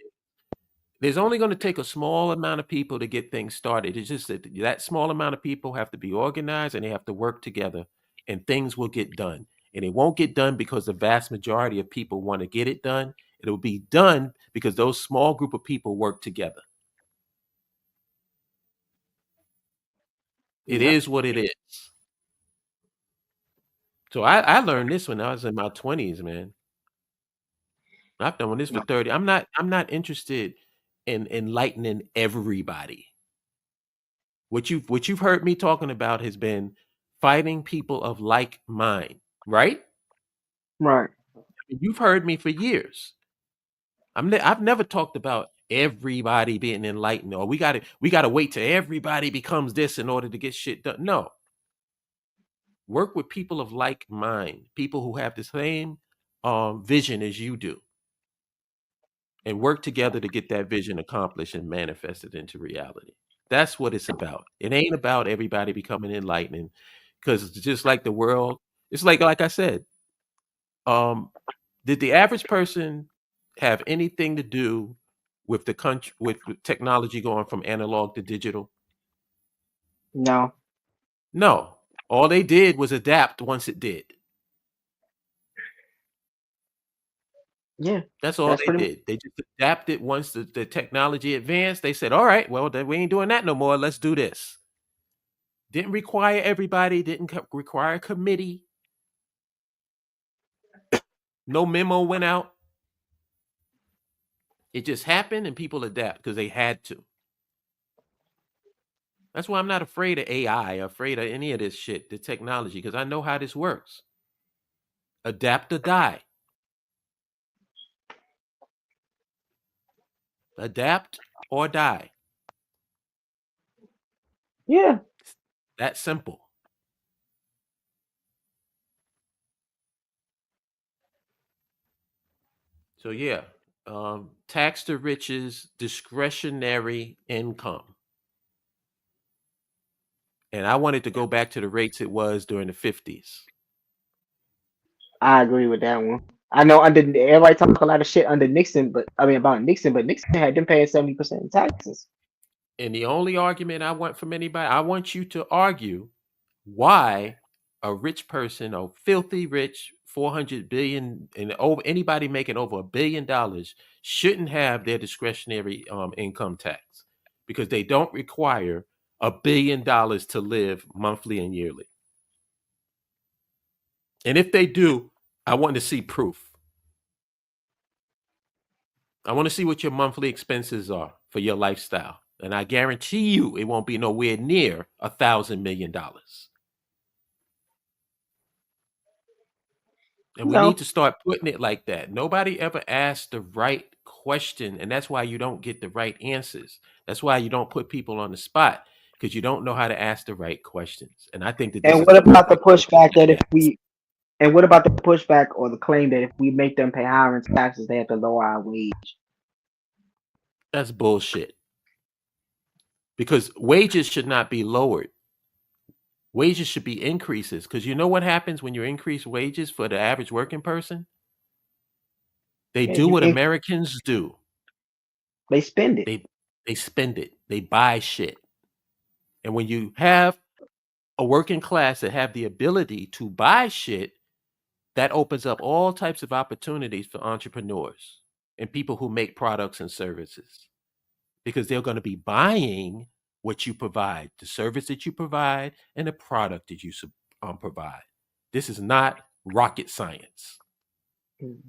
There's only going to take a small amount of people to get things started. It's just that small amount of people have to be organized and they have to work together, and things will get done. And it won't get done because the vast majority of people want to get it done. It'll be done because those small group of people work together. It Yep. is what it is. So I learned this when I was in my 20s, man. I've done this for 30. I'm not interested in enlightening everybody. What you've heard me talking about has been fighting people of like mind, right? Right. You've heard me for years. I've never talked about everybody being enlightened, or we gotta wait till everybody becomes this in order to get shit done. No. Work with people of like mind, people who have the same vision as you do, and work together to get that vision accomplished and manifested into reality. That's what it's about. It ain't about everybody becoming enlightened, because just like the world, it's like I said, um, did the average person have anything to do with the country with technology going from analog to digital? No. No. All they did was adapt once it did. Yeah. That's all That's they pretty much. did. They just adapted once the technology advanced. They said, all right, well, then we ain't doing that no more. Let's do this. Didn't require everybody, didn't require a committee. No memo went out. It just happened and people adapt because they had to. That's why I'm not afraid of AI, afraid of any of this shit, the technology, because I know how this works. Adapt or die. Adapt or die. Yeah. That simple. So yeah, tax the rich's discretionary income. And I wanted to go back to the rates it was during the 50s. I agree with that one. I know under everybody talk a lot of shit under Nixon, but I mean about Nixon, but Nixon had them paying 70% in taxes. And the only argument I want from anybody, I want you to argue why a rich person, a filthy rich, 400 billion, and over anybody making over $1 billion shouldn't have their discretionary income tax, because they don't require $1 billion to live monthly and yearly. And if they do, I want to see proof. I want to see what your monthly expenses are for your lifestyle. And I guarantee you it won't be nowhere near $1,000 million. And we need No. to start putting it like that. Nobody ever asked the right question. And that's why you don't get the right answers. That's why you don't put people on the spot, because you don't know how to ask the right questions. And I think that this And is what the about the perfect question pushback to that if ask. we and what about the pushback or the claim that if we make them pay higher in taxes, they have to lower our wage? That's bullshit. Because wages should not be lowered. Wages should be increases, because you know what happens when you increase wages for the average working person? They Yeah, do what Americans do. they spend it. They spend it. They buy shit. And when you have a working class that have the ability to buy shit, that opens up all types of opportunities for entrepreneurs and people who make products and services, because they're going to be buying what you provide, the service that you provide, and the product that you provide. This is not rocket science. Mm.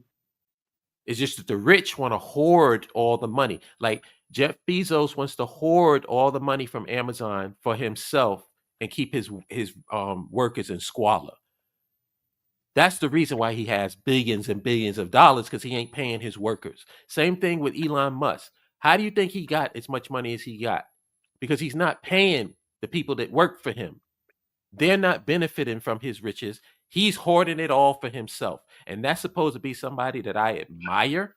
It's just that the rich want to hoard all the money. Like Jeff Bezos wants to hoard all the money from Amazon for himself and keep his workers in squalor. That's the reason why he has billions and billions of dollars, because he ain't paying his workers. Same thing with Elon Musk. How do you think he got as much money as he got? Because he's not paying the people that work for him. They're not benefiting from his riches. He's hoarding it all for himself. And that's supposed to be somebody that I admire.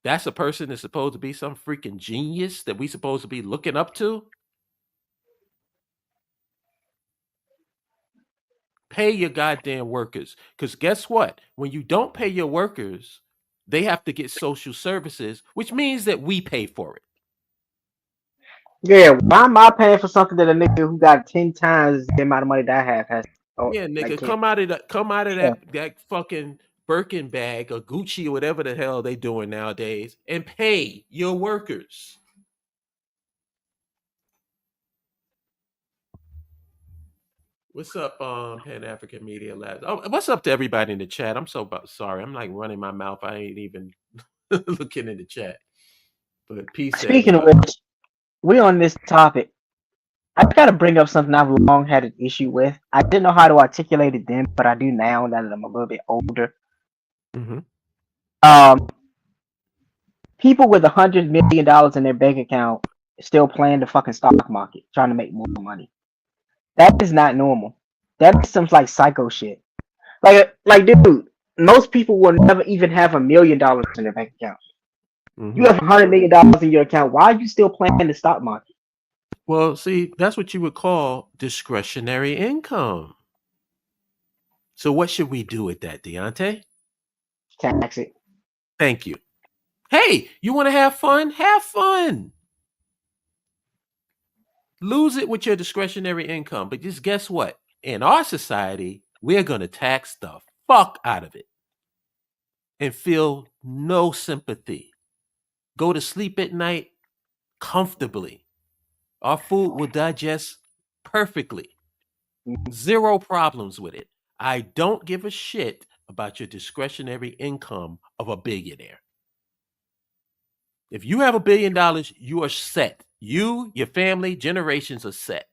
That's a person that's supposed to be some freaking genius that we supposed to be looking up to. Pay your goddamn workers. Because guess what? When you don't pay your workers, they have to get social services, which means that we pay for it. Yeah, why am I paying for something that a nigga who got 10 times the amount of money that I have has? Oh, Yeah, like nigga, can't. come out of Yeah. that fucking Birkin bag or Gucci or whatever the hell they doing nowadays and pay your workers. What's up, Pan African Media Labs? Oh, what's up to everybody in the chat? I'm so sorry. I'm like running my mouth. I ain't even looking in the chat. But peace to Speaking of everybody. which, we on this topic. I gotta bring up something I've long had an issue with. I didn't know how to articulate it then, but I do now that I'm a little bit older. Mm-hmm. Um, people with $100 million in their bank account still playing the fucking stock market, trying to make more money. That is not normal. That is some like psycho shit. Like, dude, most people will never even have $1 million in their bank account. You Mm-hmm. have $100 million in your account. Why are you still playing the stock market? Well, see, that's what you would call discretionary income. So what should we do with that, Deontay? Tax it. Thank you. Hey, you want to have fun? Have fun. Lose it with your discretionary income. But just guess what? In our society, we're going to tax the fuck out of it and feel no sympathy. Go to sleep at night comfortably. Our food will digest perfectly. Zero problems with it. I don't give a shit about your discretionary income of a billionaire. If you have $1 billion, you are set. You, your family, generations are set.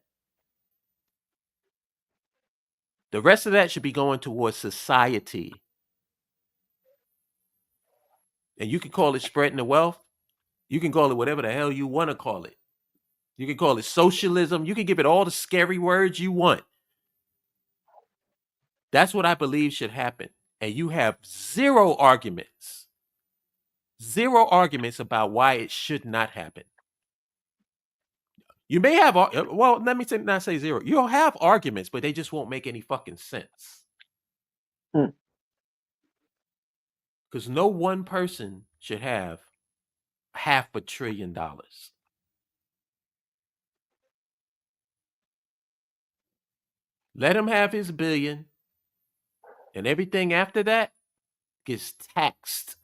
The rest of that should be going towards society. And you can call it spreading the wealth. You can call it whatever the hell you want to call it. You can call it socialism. You can give it all the scary words you want. That's what I believe should happen. And you have zero arguments about why it should not happen. You may have, well, let me not say zero. You'll have arguments, but they just won't make any fucking sense. Because no one person should have $500 billion. Let him have his billion, and everything after that gets taxed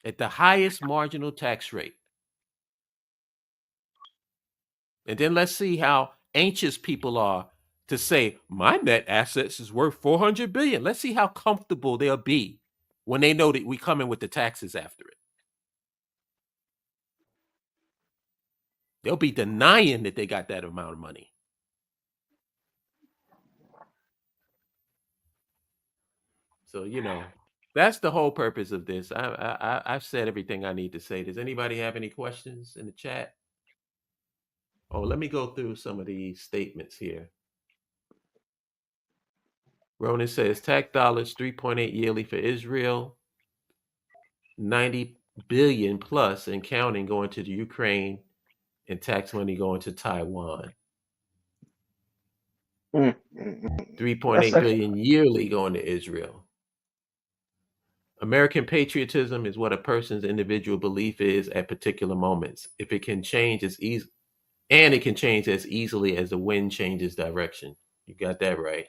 at the highest marginal tax rate. And then let's see how anxious people are to say, my net assets is worth 400 billion. Let's see how comfortable they'll be when they know that we come in with the taxes after it. They'll be denying that they got that amount of money. So, that's the whole purpose of this. I've said everything I need to say. Does anybody have any questions in the chat? Oh, let me go through some of these statements here. Ronan says tax dollars 3.8 yearly for Israel, 90 billion plus and counting going to the Ukraine, and tax money going to Taiwan. 3.8 billion yearly going to Israel. American patriotism is what a person's individual belief is at particular moments. If it can change as easy, and it can change as easily as the wind changes direction. You got that right.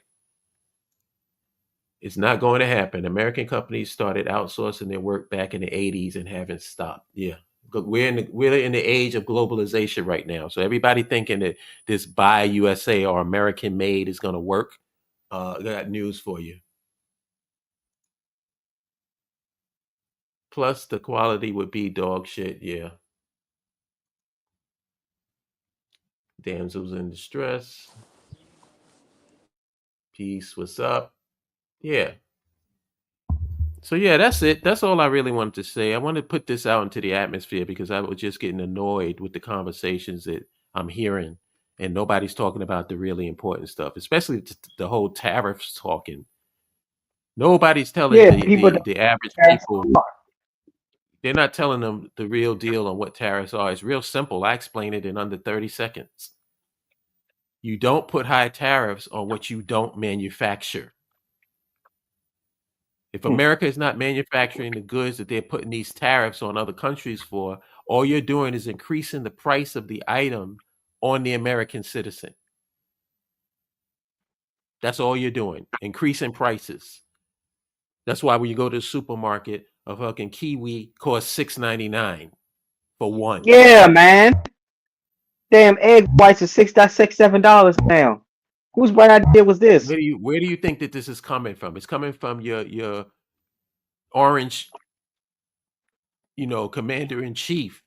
It's not going to happen. American companies started outsourcing their work back in the 80s and haven't stopped. Yeah. We're in the age of globalization right now. So everybody thinking that this buy USA or American made is going to work. I got news for you. Plus the quality would be dog shit. Yeah. Damsels in distress. Peace. What's up? Yeah. So yeah, that's it. That's all I really wanted to say. I want to put this out into the atmosphere because I was just getting annoyed with the conversations that I'm hearing, and nobody's talking about the really important stuff, especially the whole tariffs talking. Nobody's telling the average people. They're not telling them the real deal on what tariffs are. It's real simple. I explain it in under 30 seconds. You don't put high tariffs on what you don't manufacture. If America is not manufacturing the goods that they're putting these tariffs on other countries for, all you're doing is increasing the price of the item on the American citizen. That's all you're doing, increasing prices. That's why when you go to the supermarket, a fucking kiwi costs $6.99 for one. Yeah, man. Damn egg whites are $6.67 now. Whose bright idea was this? Where do you think that this is coming from? It's coming from your orange, commander in chief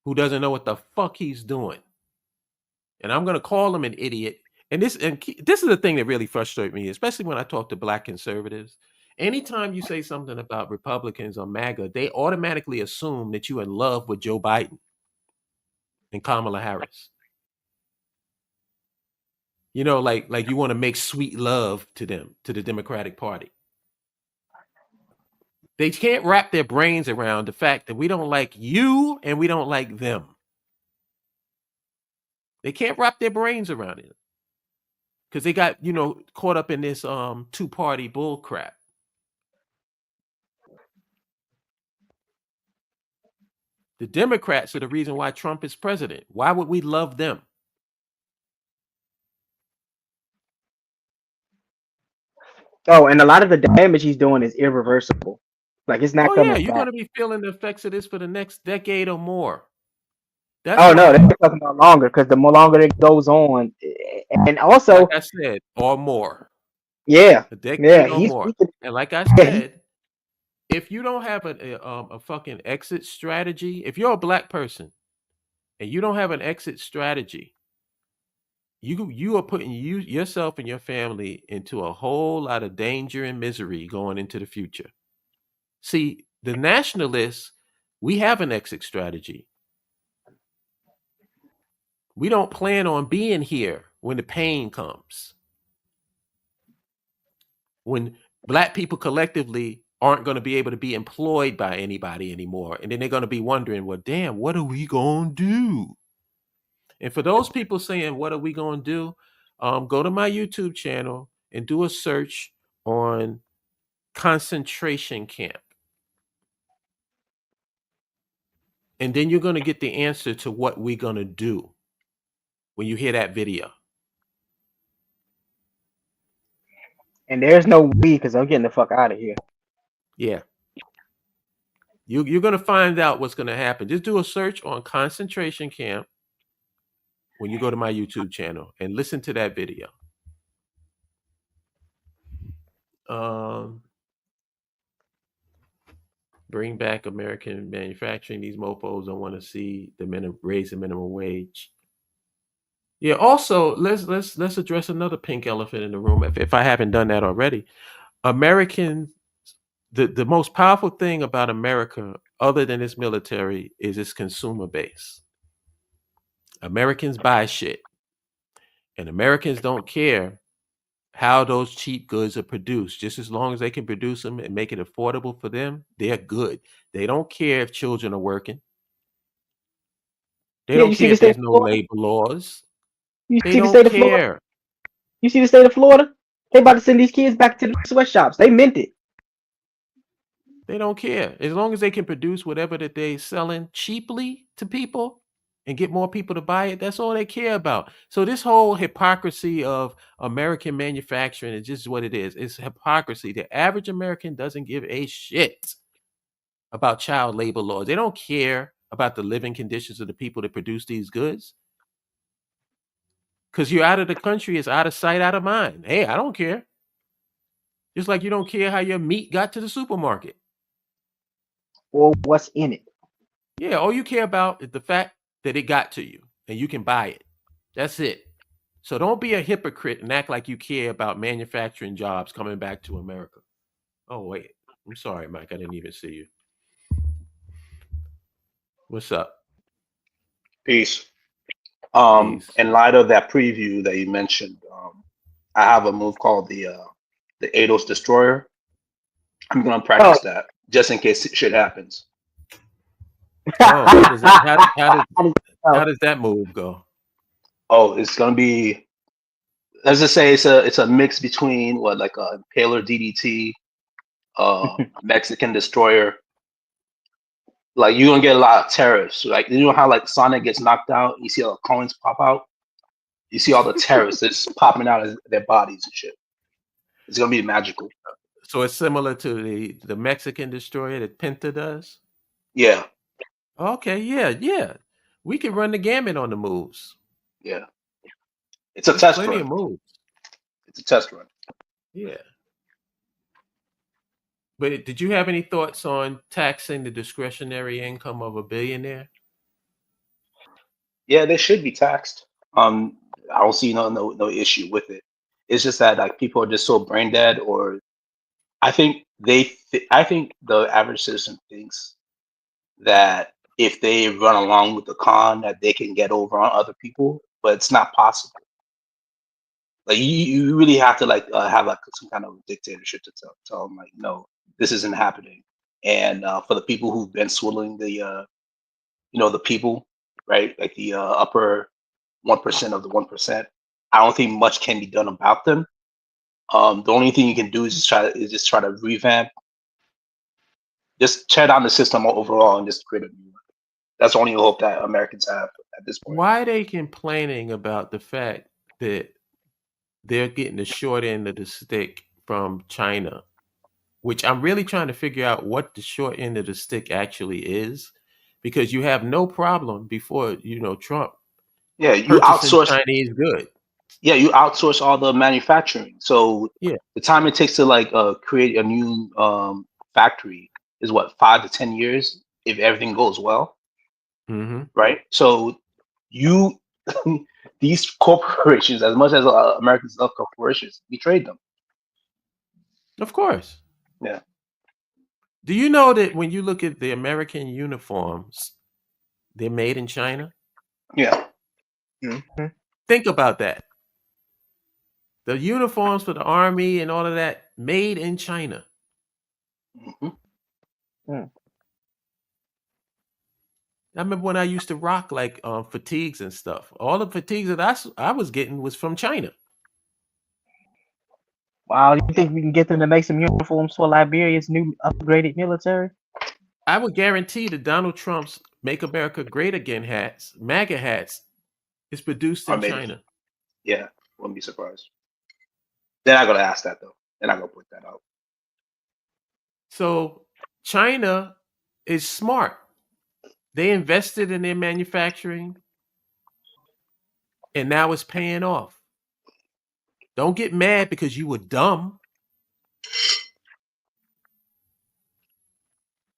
who doesn't know what the fuck he's doing. And I'm gonna call him an idiot. And this is the thing that really frustrates me, especially when I talk to black conservatives. Anytime you say something about Republicans or MAGA, they automatically assume that you're in love with Joe Biden and Kamala Harris. Like you want to make sweet love to them, to the Democratic Party. They can't wrap their brains around the fact that we don't like you and we don't like them. They can't wrap their brains around it because they got, caught up in this two-party bull crap. The Democrats are the reason why Trump is president. Why would we love them? Oh, and a lot of the damage he's doing is irreversible. Like it's not coming Yeah, you're back. going to be feeling the effects of this for the next decade or more. No, they're talking about longer because the more longer it goes on, and also, like I said, or more. Yeah, a decade or more. And like I said, if you don't have a fucking exit strategy, if you're a black person and you don't have an exit strategy, you are putting yourself and your family into a whole lot of danger and misery going into the future. See, the nationalists, we have an exit strategy. We don't plan on being here when the pain comes. When black people collectively aren't going to be able to be employed by anybody anymore. And then they're going to be wondering, well, damn, what are we going to do? And for those people saying, what are we going to do? Go to my YouTube channel and do a search on concentration camp. And then you're going to get the answer to what we're going to do when you hear that video. And there's no we because I'm getting the fuck out of here. Yeah. You're going to find out what's going to happen. Just do a search on concentration camp when you go to my YouTube channel and listen to that video. Bring back American manufacturing. These mofos don't want to see raise the minimum wage. Yeah. Also, let's address another pink elephant in the room. If I haven't done that already, American. The most powerful thing about America, other than its military, is its consumer base. Americans buy shit, and Americans don't care how those cheap goods are produced. Just as long as they can produce them and make it affordable for them, they're good. They don't care if children are working. They don't care if there's no labor laws. They don't care. You see the state of Florida? They about to send these kids back to the sweatshops. They meant it. They don't care. As long as they can produce whatever that they're selling cheaply to people and get more people to buy it, that's all they care about. So this whole hypocrisy of American manufacturing is just what it is. It's hypocrisy. The average American doesn't give a shit about child labor laws. They don't care about the living conditions of the people that produce these goods. Because you're out of the country, it's out of sight, out of mind. Hey, I don't care. Just like you don't care how your meat got to the supermarket. Or what's in it. Yeah, all you care about is the fact that it got to you and you can buy it. That's it. So don't be a hypocrite and act like you care about manufacturing jobs coming back to America. Oh, wait. I'm sorry, Mike. I didn't even see you. What's up? Peace. In light of that preview that you mentioned, I have a move called the Eidos Destroyer. I'm going to practice that just in case shit happens. Oh, how does that move go? Oh, it's going to be let's just say it's a mix between what, like a Impaler DDT, Mexican Destroyer. Like you're gonna get a lot of terrorists. Like you know how like Sonic gets knocked out, you see all the coins pop out. You see all the terrorists just popping out of their bodies and shit. It's gonna be magical. So it's similar to the Mexican destroyer that Penta does. Yeah, Okay, yeah. We can run the gamut on the moves. yeah. It's a There's test plenty of run. moves. It's a test run. Yeah. But did you have any thoughts on taxing the discretionary income of a billionaire? Yeah, they should be taxed. I don't see no issue with it. It's just that like people are just so brain dead, or I think I think the average citizen thinks that if they run along with the con, that they can get over on other people, but it's not possible. Like you really have to like have like some kind of dictatorship to tell them like, no, this isn't happening. And for the people who've been swindling the the people, right, like the upper 1% of the 1%, I don't think much can be done about them. The only thing you can do is just try to revamp, just tear down the system overall and just create a new one. That's the only hope that Americans have at this point. Why are they complaining about the fact that they're getting the short end of the stick from China? Which I'm really trying to figure out what the short end of the stick actually is, because you have no problem before Trump Yeah, you purchasing outsource. Chinese goods. Yeah, you outsource all the manufacturing. So Yeah. the time it takes to like create a new factory is what, 5 to 10 years if everything goes well, Mm-hmm. right? So you these corporations, as much as Americans love corporations, betrayed them. Of course. Yeah. Do you know that when you look at the American uniforms, they're made in China? Yeah. Mm-hmm. Think about that. The uniforms for the army and all of that, made in China. Mm-hmm. I remember when I used to rock like fatigues and stuff. All the fatigues that I was getting was from China. Wow, you think we can get them to make some uniforms for Liberia's new upgraded military? I would guarantee that Donald Trump's "Make America Great Again" hats, MAGA hats, is produced Or in maybe. China. Yeah, wouldn't be surprised. They're not gonna ask that though. They're not gonna put that out. So China is smart. They invested in their manufacturing, and now it's paying off. Don't get mad because you were dumb.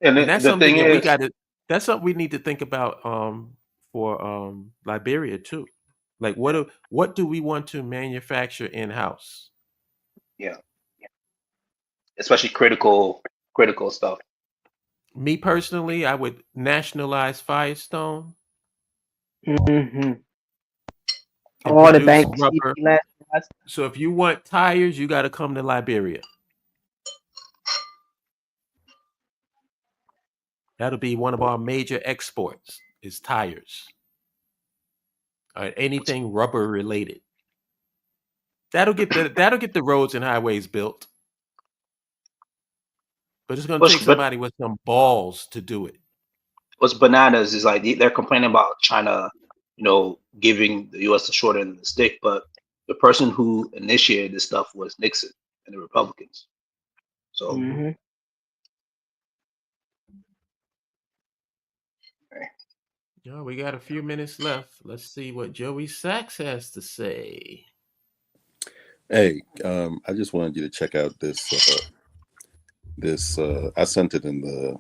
And And that's the something thing that we is, got to. That's something we need to think about for Liberia too. Like, what do we want to manufacture in house? yeah, especially critical stuff. Me personally, I would nationalize Firestone Mm-hmm. and All the produce banks. rubber. So if you want tires, you got to come to Liberia. That'll be one of our major exports is tires. Anything rubber related. That'll get the roads and highways built. But it's going to take somebody with some balls to do it. What's bananas is like they're complaining about China, giving the U.S. the short end of the stick, but the person who initiated this stuff was Nixon and the Republicans. So, Mm-hmm. Yeah, we got a few minutes left. Let's see what Joey Sachs has to say. Hey, I just wanted you to check out this. I sent it in the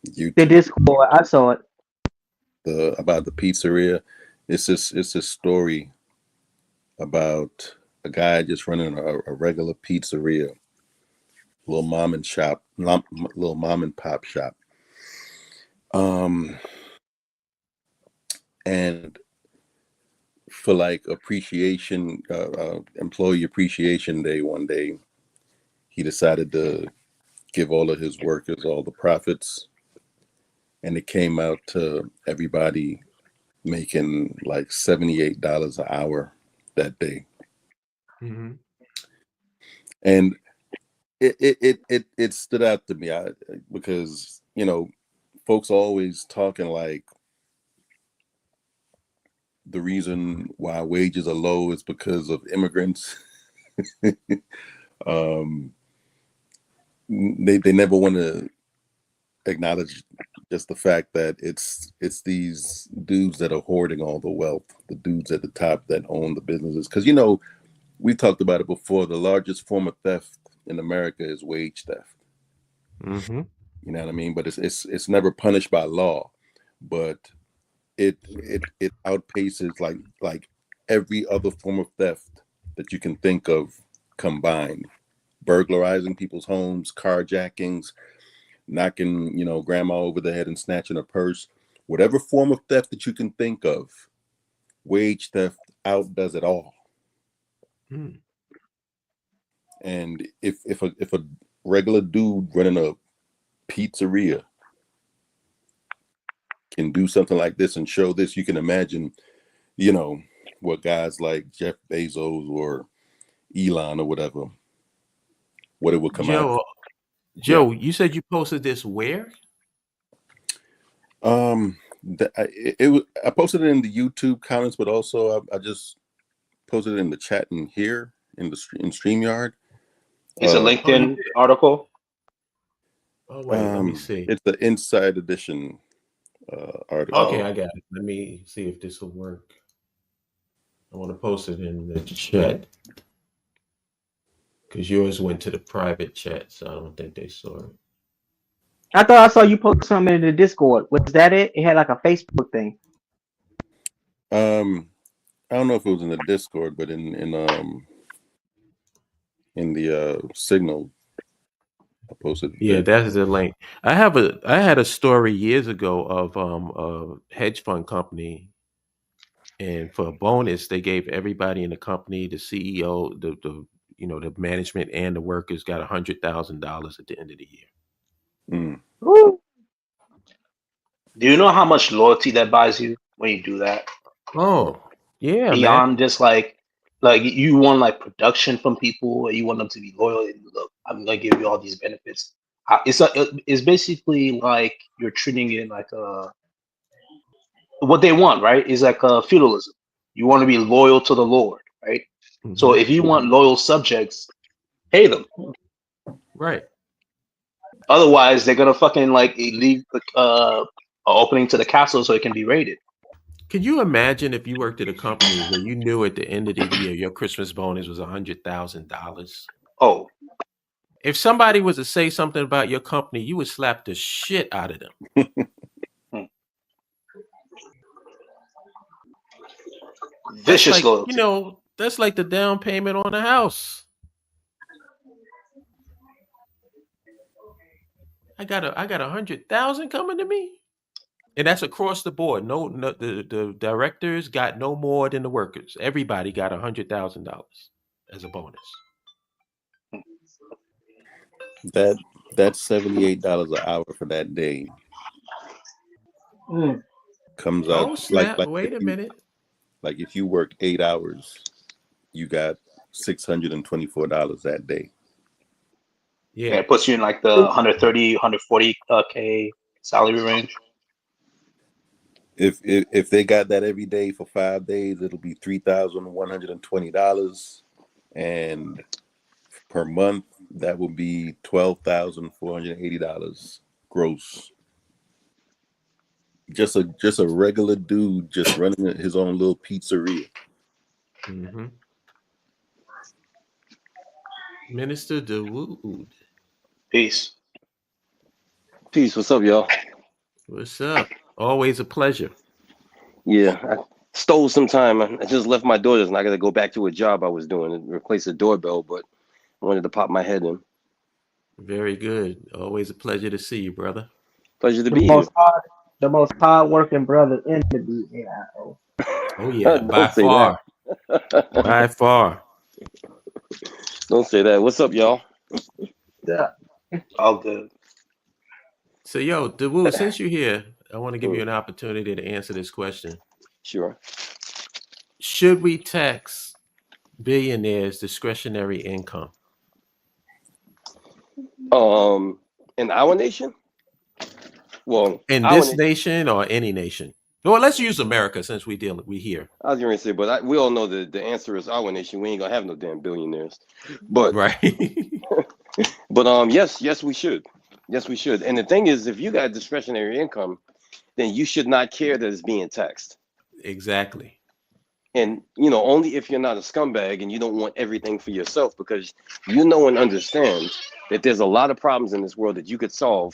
YouTube. The Discord, I saw it. About the pizzeria. It's this story about a guy just running a regular pizzeria, little mom and pop shop. And for like appreciation, employee appreciation day one day, he decided to give all of his workers all the profits, and it came out to everybody making like $78 an hour that day. Mm-hmm. And it stood out to me because, you know, folks are always talking like the reason why wages are low is because of immigrants. They never want to acknowledge just the fact that it's these dudes that are hoarding all the wealth, the dudes at the top that own the businesses. Because, you know, we talked about it before. The largest form of theft in America is wage theft. Mm-hmm. You know what I mean? But it's never punished by law, but it outpaces like every other form of theft that you can think of combined. Burglarizing people's homes, carjackings, knocking, you know, grandma over the head and snatching a purse. Whatever form of theft that you can think of, wage theft outdoes it all. Mm. And if a regular dude running a pizzeria can do something like this and show this, you can imagine, you know, what guys like Jeff Bezos or Elon or whatever, what it would come out. Joe, you said you posted this where? I posted it in the YouTube comments, but also I just posted it in the chat in here in StreamYard. It's a LinkedIn article. Oh wait, let me see. It's the Inside Edition article. Okay, I got it. Let me see if this will work. I want to post it in the chat because yours went to the private chat, so I don't think they saw it. I thought I saw you post something in the Discord. Was that it? It had like a Facebook thing. I don't know if it was in the Discord, but in the Signal, I posted. Yeah, that's the link. I had a story years ago of a hedge fund company, and for a bonus, they gave everybody in the company, the CEO, the management and the workers got $100,000 at the end of the year. Mm. Do you know how much loyalty that buys you when you do that? Oh, yeah, beyond man. just like you want like production from people, or you want them to be loyal. And look, I'm gonna give you all these benefits. It's basically like you're treating it like what they want, right? Is like a feudalism. You want to be loyal to the Lord, right? Mm-hmm. So if you want loyal subjects, pay them. Right. Otherwise, they're gonna fucking like leave an opening to the castle so it can be raided. Could you imagine if you worked at a company where you knew at the end of the year your Christmas bonus was $100,000? Oh, if somebody was to say something about your company, you would slap the shit out of them. Vicious loyalty. You know, that's like the down payment on a house. I got 100,000 coming to me, and that's across the board. No, the directors got no more than the workers. Everybody got $100,000 as a bonus. That's $78 an hour for that day. Comes out snap. Like wait a minute. Like if you work 8 hours, you got $624 that day. Yeah, it puts you in like the 130, 140K salary range. If they got that every day for 5 days, it'll be $3,120, and per month that will be $12,480 gross. Just a regular dude just running his own little pizzeria. Mm-hmm. Minister DeWood. Peace. What's up, y'all? What's up? Always a pleasure. Yeah, I stole some time. I just left my daughter's, and I got to go back to a job I was doing and replace the doorbell, but I wanted to pop my head in. Very good. Always a pleasure to see you, brother. Pleasure to be here. The most hard-working brother in the BAIO. Oh, yeah, by far. By far. Don't say that. What's up, y'all? Yeah. All good. So, DeWoo, since you're here, I want to give you an opportunity to answer this question. Sure. Should we tax billionaires' discretionary income? In our nation? Well, In our this nation. nation or any nation? Well, let's use America since we here. I was going to say, but we all know that the answer is our nation. We ain't gonna have no damn billionaires. But Right. yes, we should. Yes, we should. And the thing is, if you got discretionary income, then you should not care that it's being taxed. Exactly. And only if you're not a scumbag and you don't want everything for yourself, because you know and understand that there's a lot of problems in this world that you could solve.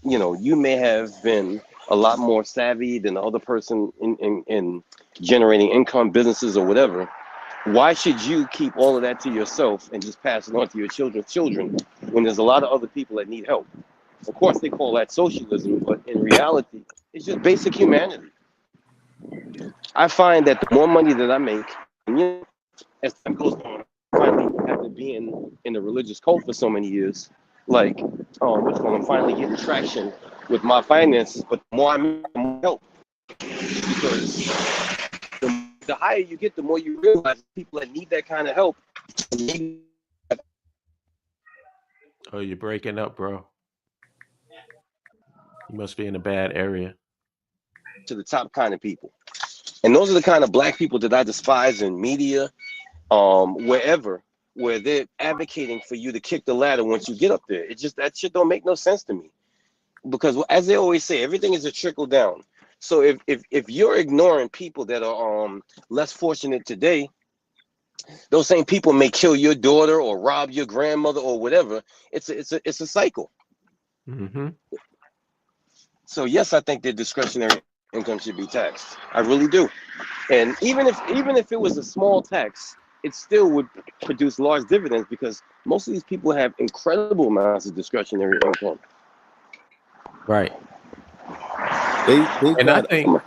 You may have been a lot more savvy than the other person in generating income, businesses, or whatever. Why should you keep all of that to yourself and just pass it on to your children's children when there's a lot of other people that need help? Of course, they call that socialism, but in reality, it's just basic humanity. I find that the more money that I make, as time goes on, finally after being in the religious cult for so many years, like I'm finally getting traction with my finances, but the more I make, the more help. Because the higher you get, the more you realize people that need that kind of help. Oh, you're breaking up, bro. You must be in a bad area. To the top kind of people. And those are the kind of black people that I despise in media, wherever, where they're advocating for you to kick the ladder once you get up there. That shit don't make no sense to me. Because as they always say, everything is a trickle down. So if you're ignoring people that are less fortunate today, those same people may kill your daughter or rob your grandmother or whatever. It's a cycle. Mm-hmm. So yes, I think that discretionary income should be taxed. I really do. And even if it was a small tax, it still would produce large dividends because most of these people have incredible amounts of discretionary income. Right. They And I got. think.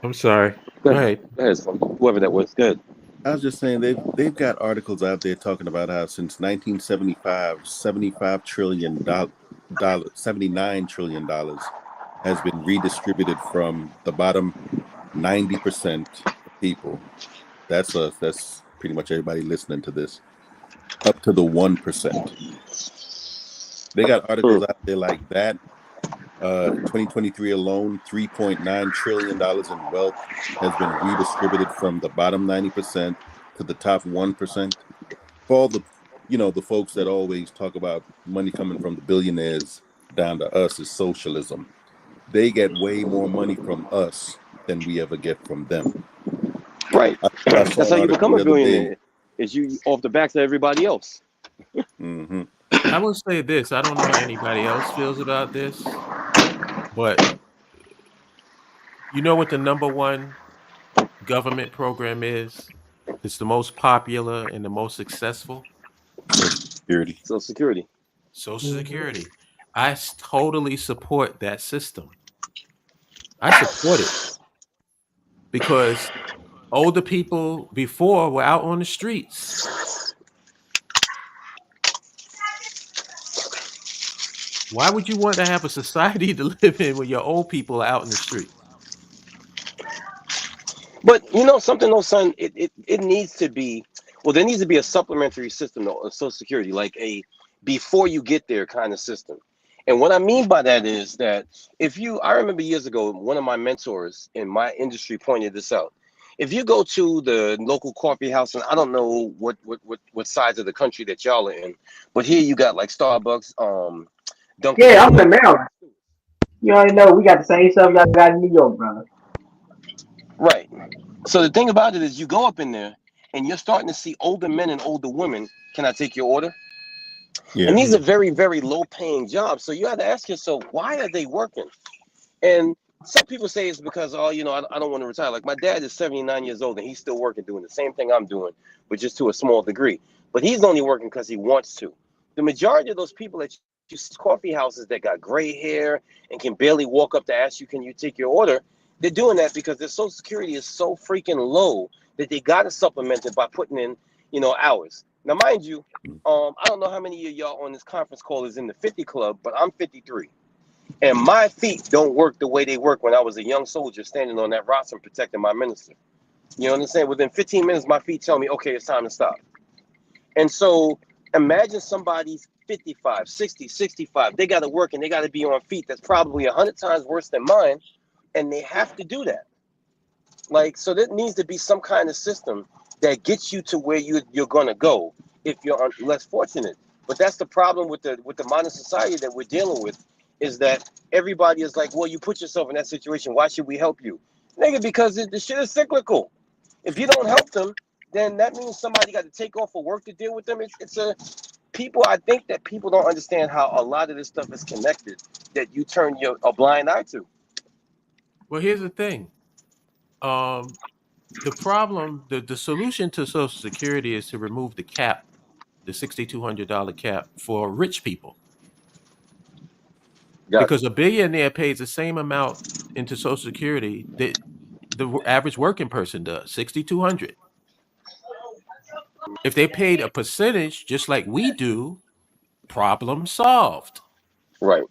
I'm sorry. Go ahead. Go ahead, whoever that was. Good. I was just saying they've got articles out there talking about how since 1975, $79 trillion has been redistributed from the bottom 90% of people. That's us. That's pretty much everybody listening to this. Up to the 1%. They got articles out there like that. 2023 alone, $3.9 trillion in wealth has been redistributed from the bottom 90% to the top 1%. For all the folks that always talk about money coming from the billionaires down to us is socialism. They get way more money from us than we ever get from them. Right. I saw That's how you become a billionaire. Is you off the backs of everybody else. Mm-hmm. I will say this. I don't know how anybody else feels about this, but you know what the number one government program is? It's the most popular and the most successful. Social Security. Social Security. Social Security. I totally support that system. I support it because older people before were out on the streets. Why would you want to have a society to live in where your old people are out in the street? But something, though, son, it needs to be, well, there needs to be a supplementary system of Social Security, like a before you get there kind of system. And what I mean by that is that I remember years ago, one of my mentors in my industry pointed this out. If you go to the local coffee house, and I don't know what sides of the country that y'all are in, but here you got like Starbucks, Dunkin'. Yeah, I'm in Maryland. You already know we got the same stuff y'all got in New York, brother. Right. So the thing about it is you go up in there and you're starting to see older men and older women. Can I take your order? Yeah. And these are very, very low paying jobs. So you have to ask yourself, why are they working? And some people say it's because, I don't want to retire. Like my dad is 79 years old and he's still working, doing the same thing I'm doing, but just to a small degree. But he's only working because he wants to. The majority of those people that you see coffee houses that got gray hair and can barely walk up to ask you, can you take your order? They're doing that because their Social Security is so freaking low that they got to supplement it by putting in, hours. Now, mind you, I don't know how many of y'all on this conference call is in the 50 club, but I'm 53. And my feet don't work the way they work when I was a young soldier standing on that rostrum protecting my minister. You know what I'm saying? Within 15 minutes, my feet tell me, okay, it's time to stop. And so imagine somebody's 55, 60, 65. They got to work and they got to be on feet that's probably 100 times worse than mine. And they have to do that. Like, so there needs to be some kind of system that gets you to where you're going to go if you're less fortunate. But that's the problem with the modern society that we're dealing with, is that everybody is like, well, you put yourself in that situation. Why should we help you? Nigga, because the shit is cyclical. If you don't help them, then that means somebody got to take off for work to deal with them. I think that people don't understand how a lot of this stuff is connected, that you turn a blind eye to. Well, here's the thing. The problem, the solution to Social Security is to remove the cap, the $6,200 cap for rich people. Because a billionaire pays the same amount into Social Security that the average working person does, $6,200. If they paid a percentage, just like we do, problem solved. Right.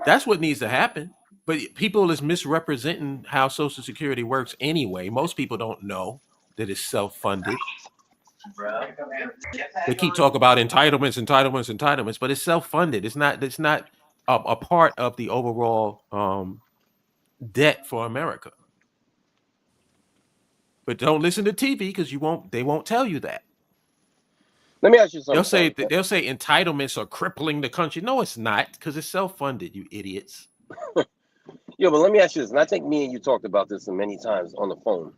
That's what needs to happen. But people is misrepresenting how Social Security works anyway. Most people don't know that it's self-funded. They keep talking about entitlements, but it's self-funded. It's not a part of the overall debt for America. But don't listen to TV because they won't tell you that. Let me ask you something. They'll say entitlements are crippling the country. No, it's not, because it's self-funded, you idiots. Yeah, but let me ask you this, and I think me and you talked about this many times on the phone.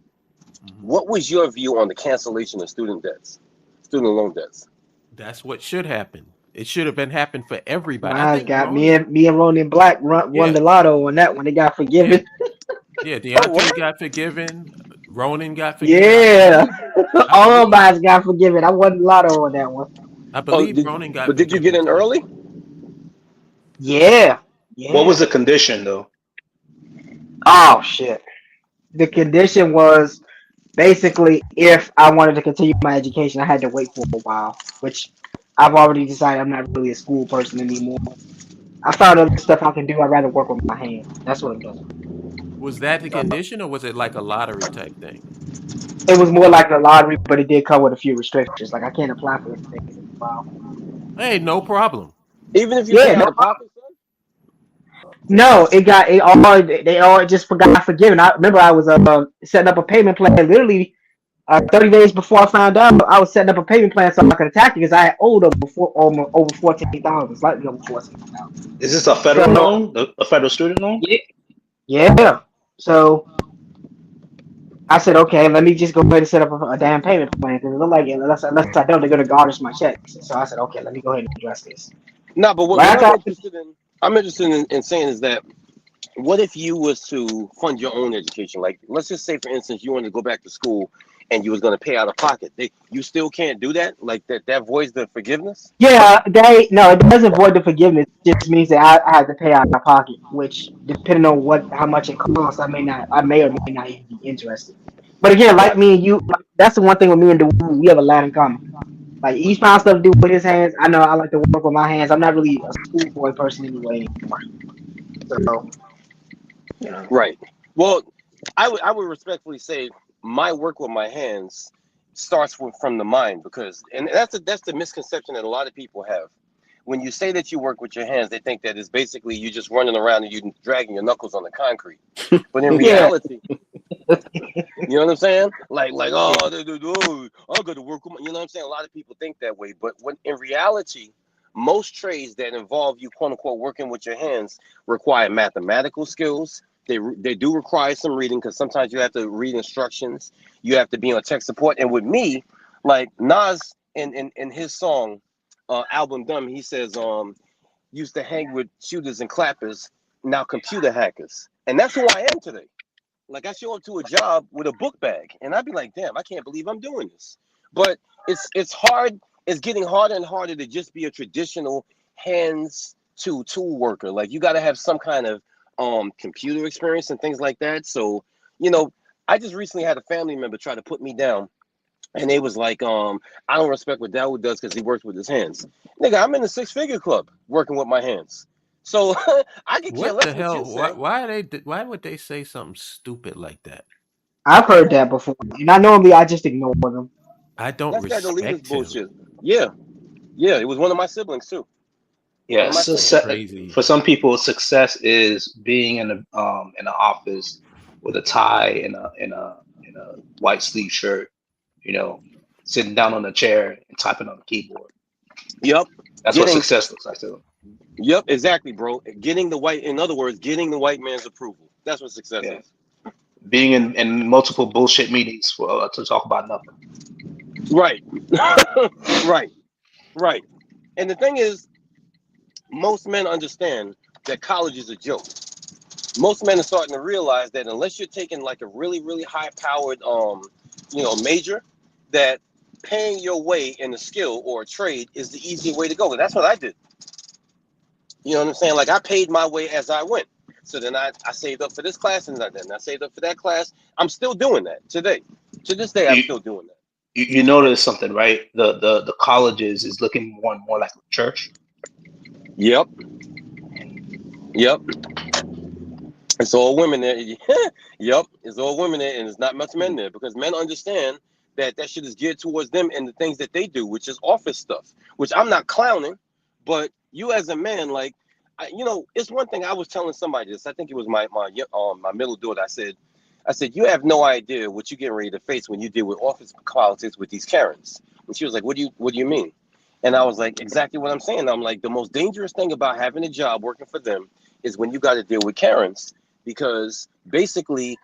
Mm-hmm. What was your view on the cancellation of student loan debts? That's what should happen. It should have been happened for everybody. I got me and Ronan Black won the lotto on that one. They got forgiven. Yeah, Deontay got forgiven. Ronan got forgiven. Yeah, all of us got forgiven. I won the lotto on that one. I believe Ronan got forgiven. But did you get in early? Yeah. What was the condition, though? Oh, shit. The condition was basically if I wanted to continue my education, I had to wait for a while, which I've already decided I'm not really a school person anymore. I found other stuff I can do. I'd rather work with my hands. That's what I'm doing. Was that the condition, or was it like a lottery type thing? It was more like a lottery, but it did come with a few restrictions. Like I can't apply for things in a while. Hey, no problem. Even if you pay out of pocket? No, they all just got forgiven. I remember I was setting up a payment plan literally 30 days before I found out. I was setting up a payment plan so I could attack it because I owed over $14,000, slightly over $14,000. Is this a federal loan? A federal student loan? Yeah. So I said, okay, let me just go ahead and set up a damn payment plan because it looked like unless I don't, they're gonna garnish my checks. So I said, okay, let me go ahead and address this. No, but what I'm interested in saying is that, what if you was to fund your own education? Like, let's just say, for instance, you wanted to go back to school and you was going to pay out of pocket. You still can't do that? Like, that voids the forgiveness? Yeah, it doesn't void the forgiveness. It just means that I have to pay out of pocket, which, depending on how much it costs, I may or may not even be interested. But again, like me and you, that's the one thing with me and Dewu, we have a lot in common. Like, he's found stuff to do with his hands. I know I like to work with my hands. I'm not really a schoolboy person anyway anymore. So, Right. Well, I would respectfully say my work with my hands starts from the mind, and that's the misconception that a lot of people have. When you say that you work with your hands, they think that it's basically you just running around and you dragging your knuckles on the concrete. But in reality, you know what I'm saying? Like, oh, I got to work with my, you know what I'm saying? A lot of people think that way, but when in reality, most trades that involve you, quote unquote, working with your hands require mathematical skills. They do require some reading, because sometimes you have to read instructions. You have to be on tech support. And with me, like Nas in his song, album Dumb, he says, used to hang with shooters and clappers, now computer hackers. And that's who I am today. Like, I show up to a job with a book bag and I'd be like, damn, I can't believe I'm doing this. But it's hard. It's getting harder and harder to just be a traditional hands to tool worker. Like, you got to have some kind of computer experience and things like that. So, I just recently had a family member try to put me down, and they was like, I don't respect what Dawood does because he works with his hands. Nigga, I'm in the 6-figure club working with my hands. So I could care What less the what you hell? Why, say. why are they? Why would they say something stupid like that? I've heard that before, and I just ignore them. I don't That's that elitist respect him. bullshit. Yeah, yeah. It was one of my siblings too. One of my Yes, That's siblings. crazy. for some people, success is being in an office with a tie and a white sleeve shirt, you know, sitting down on a chair and typing on the keyboard. Yep. That's what Getting. success looks like to them. Yep. Exactly, bro. Getting the white. In other words, getting the white man's approval. That's what success Yeah, is. being in multiple bullshit meetings for to talk about nothing. Right. Right. Right. And the thing is, most men understand that college is a joke. Most men are starting to realize that unless you're taking like a really, really high powered major, that paying your way in a skill or a trade is the easier way to go. And that's what I did. You know what I'm saying? Like I paid my way as I went. So then I saved up for this class and then I saved up for that class. I'm still doing that today. To this day, I'm You, still doing that. you notice something, right? The colleges is looking more and more like a church. Yep. Yep. It's all women there. Yep. It's all women there, and it's not much men there because men understand that that shit is geared towards them and the things that they do, which is office stuff, which I'm not clowning, but you as a man, like, it's one thing I was telling somebody this. I think it was my middle daughter. I said, you have no idea what you're getting ready to face when you deal with office politics with these Karens. And she was like, what do you mean? And I was like, exactly what I'm saying. I'm like, the most dangerous thing about having a job working for them is when you got to deal with Karens, because basically,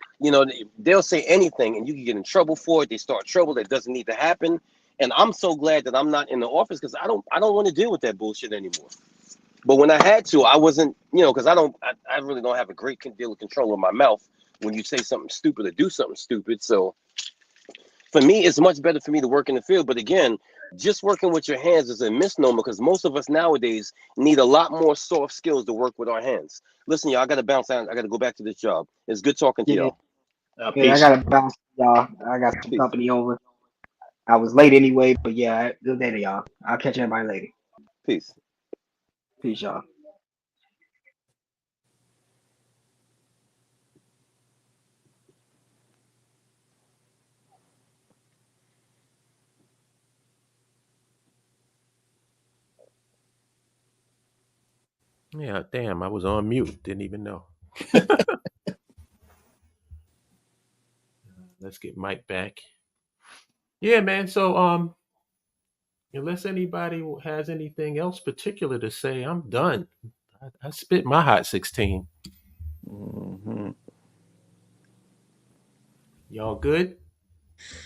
they'll say anything and you can get in trouble for it. They start trouble that doesn't need to happen. And I'm so glad that I'm not in the office because I don't want to deal with that bullshit anymore. But when I had to, I wasn't, because I really don't have a great deal of control of my mouth when you say something stupid or do something stupid. So for me, it's much better for me to work in the field. But again, just working with your hands is a misnomer because most of us nowadays need a lot more soft skills to work with our hands. Listen, y'all, I got to bounce out. I got to go back to this job. It's good talking to Yeah, y'all. yeah. I Peace. gotta bounce, y'all. I got some Peace. company over. I was late anyway, but yeah, good day to y'all. I'll catch everybody later. Peace. Peace, y'all. Yeah, damn, I was on mute. Didn't even know. Let's get Mike back. Yeah, man. So, unless anybody has anything else particular to say, I'm done. I spit my hot 16. Mhm. Y'all good?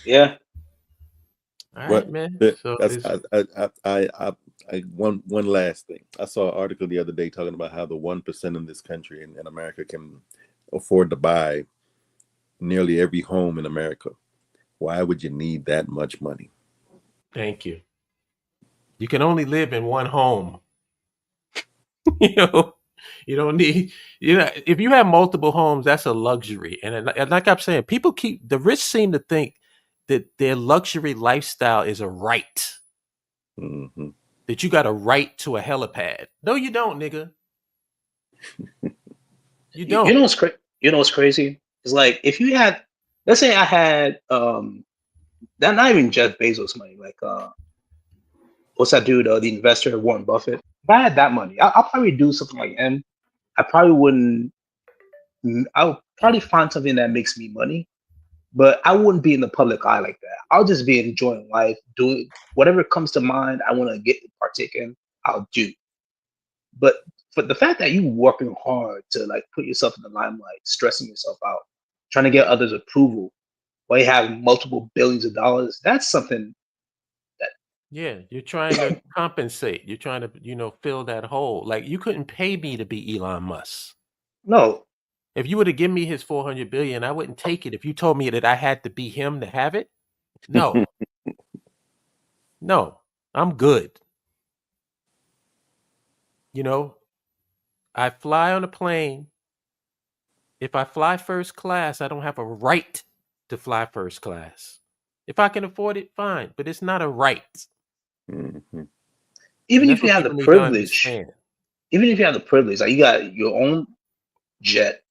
Yeah. All But right, man. So that's is one last thing. I saw an article the other day talking about how the 1% in this country in America can afford to buy nearly every home in America. Why would you need that much money? thank you. You can only live in one home. you know, you don't need. If you have multiple homes, that's a luxury. And like I'm saying, people the rich seem to think that their luxury lifestyle is a right. Hmm. That you got a right to a helipad. No, you don't, nigga. You You don't. know what's You know what's crazy? It's like if you had, let's say I had that not even Jeff Bezos money, like what's that dude, the investor Warren Buffett. If I had that money, I'll probably do something like him. I probably wouldn't. I'll probably find something that makes me money, but I wouldn't be in the public eye like that. I'll just be enjoying life, doing whatever comes to mind. I want to get partake in. I'll do. But for the fact that you working hard to like put yourself in the limelight, stressing yourself out, trying to get others' approval, while you have multiple billions of dollars, that's something that Yeah, you're trying to compensate. You're trying to, fill that hole. Like you couldn't pay me to be Elon Musk. no. If you were to give me his 400 billion, I wouldn't take it. If you told me that I had to be him to have it, no, no, I'm good. You know, I fly on a plane. If I fly first class, I don't have a right to fly first class. If I can afford it, fine, but it's not a right. Hmm. And Even that's if you what have the people need to privilege, understand. even if you have the privilege, like you got your own jet,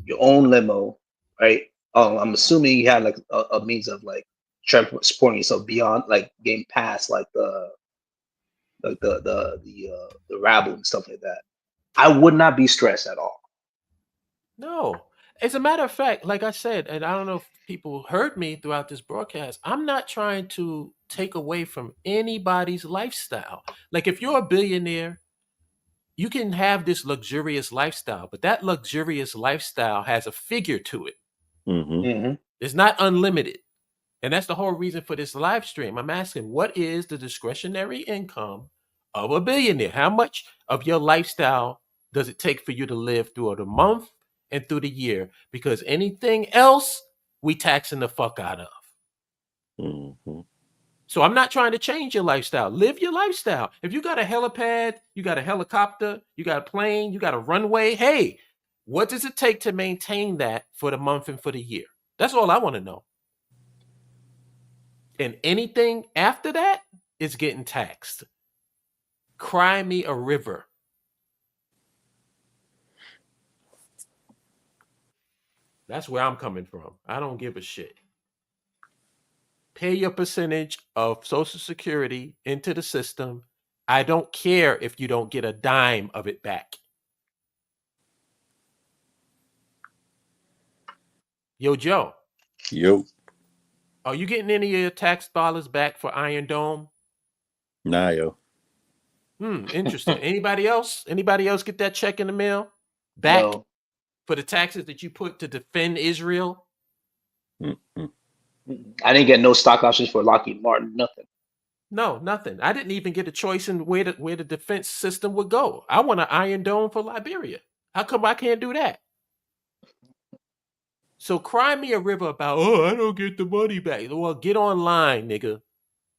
your own limo, right? I'm assuming you have like a means of like transporting yourself beyond like getting past like the rabble and stuff like that. I would not be stressed at all. No. As a matter of fact, like I said, and I don't know if people heard me throughout this broadcast, I'm not trying to take away from anybody's lifestyle. Like if you're a billionaire, you can have this luxurious lifestyle, but that luxurious lifestyle has a figure to it. Mm-hmm. It's not unlimited. And that's the whole reason for this live stream. I'm asking, what is the discretionary income of a billionaire? How much of your lifestyle does it take for you to live through the month and through the year? Because anything else, we taxing the fuck out of. Mm-hmm. So I'm not trying to change your lifestyle. Live your lifestyle. If you got a helipad, you got a helicopter, you got a plane, you got a runway, hey, what does it take to maintain that for the month and for the year? That's all I want to know. And anything after that is getting taxed. Cry me a river. That's where I'm coming from. I don't give a shit. Pay your percentage of Social Security into the system. I don't care if you don't get a dime of it back. Yo, Joe. Yo. Are you getting any of your tax dollars back for Iron Dome? Nah, yo. Interesting. Anybody else? Anybody else get that check in the mail back No. for the taxes that you put to defend Israel? Mm-mm. I didn't get no stock options for Lockheed Martin. Nothing. No, nothing. I didn't even get a choice in where the defense system would go. I want an Iron Dome for Liberia. How come I can't do that? So cry me a river about, oh, I don't get the money back. Well, get online, nigga,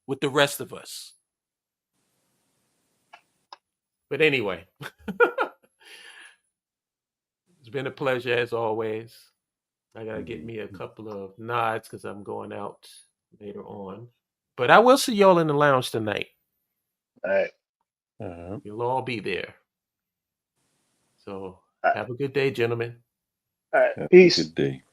with the rest of us. But anyway, it's been a pleasure as always. I got to get me a couple of nods because I'm going out later on. But I will see y'all in the lounge tonight. All right. You'll all be there. So All right. have a good day, gentlemen. All right. Have Peace. a good day.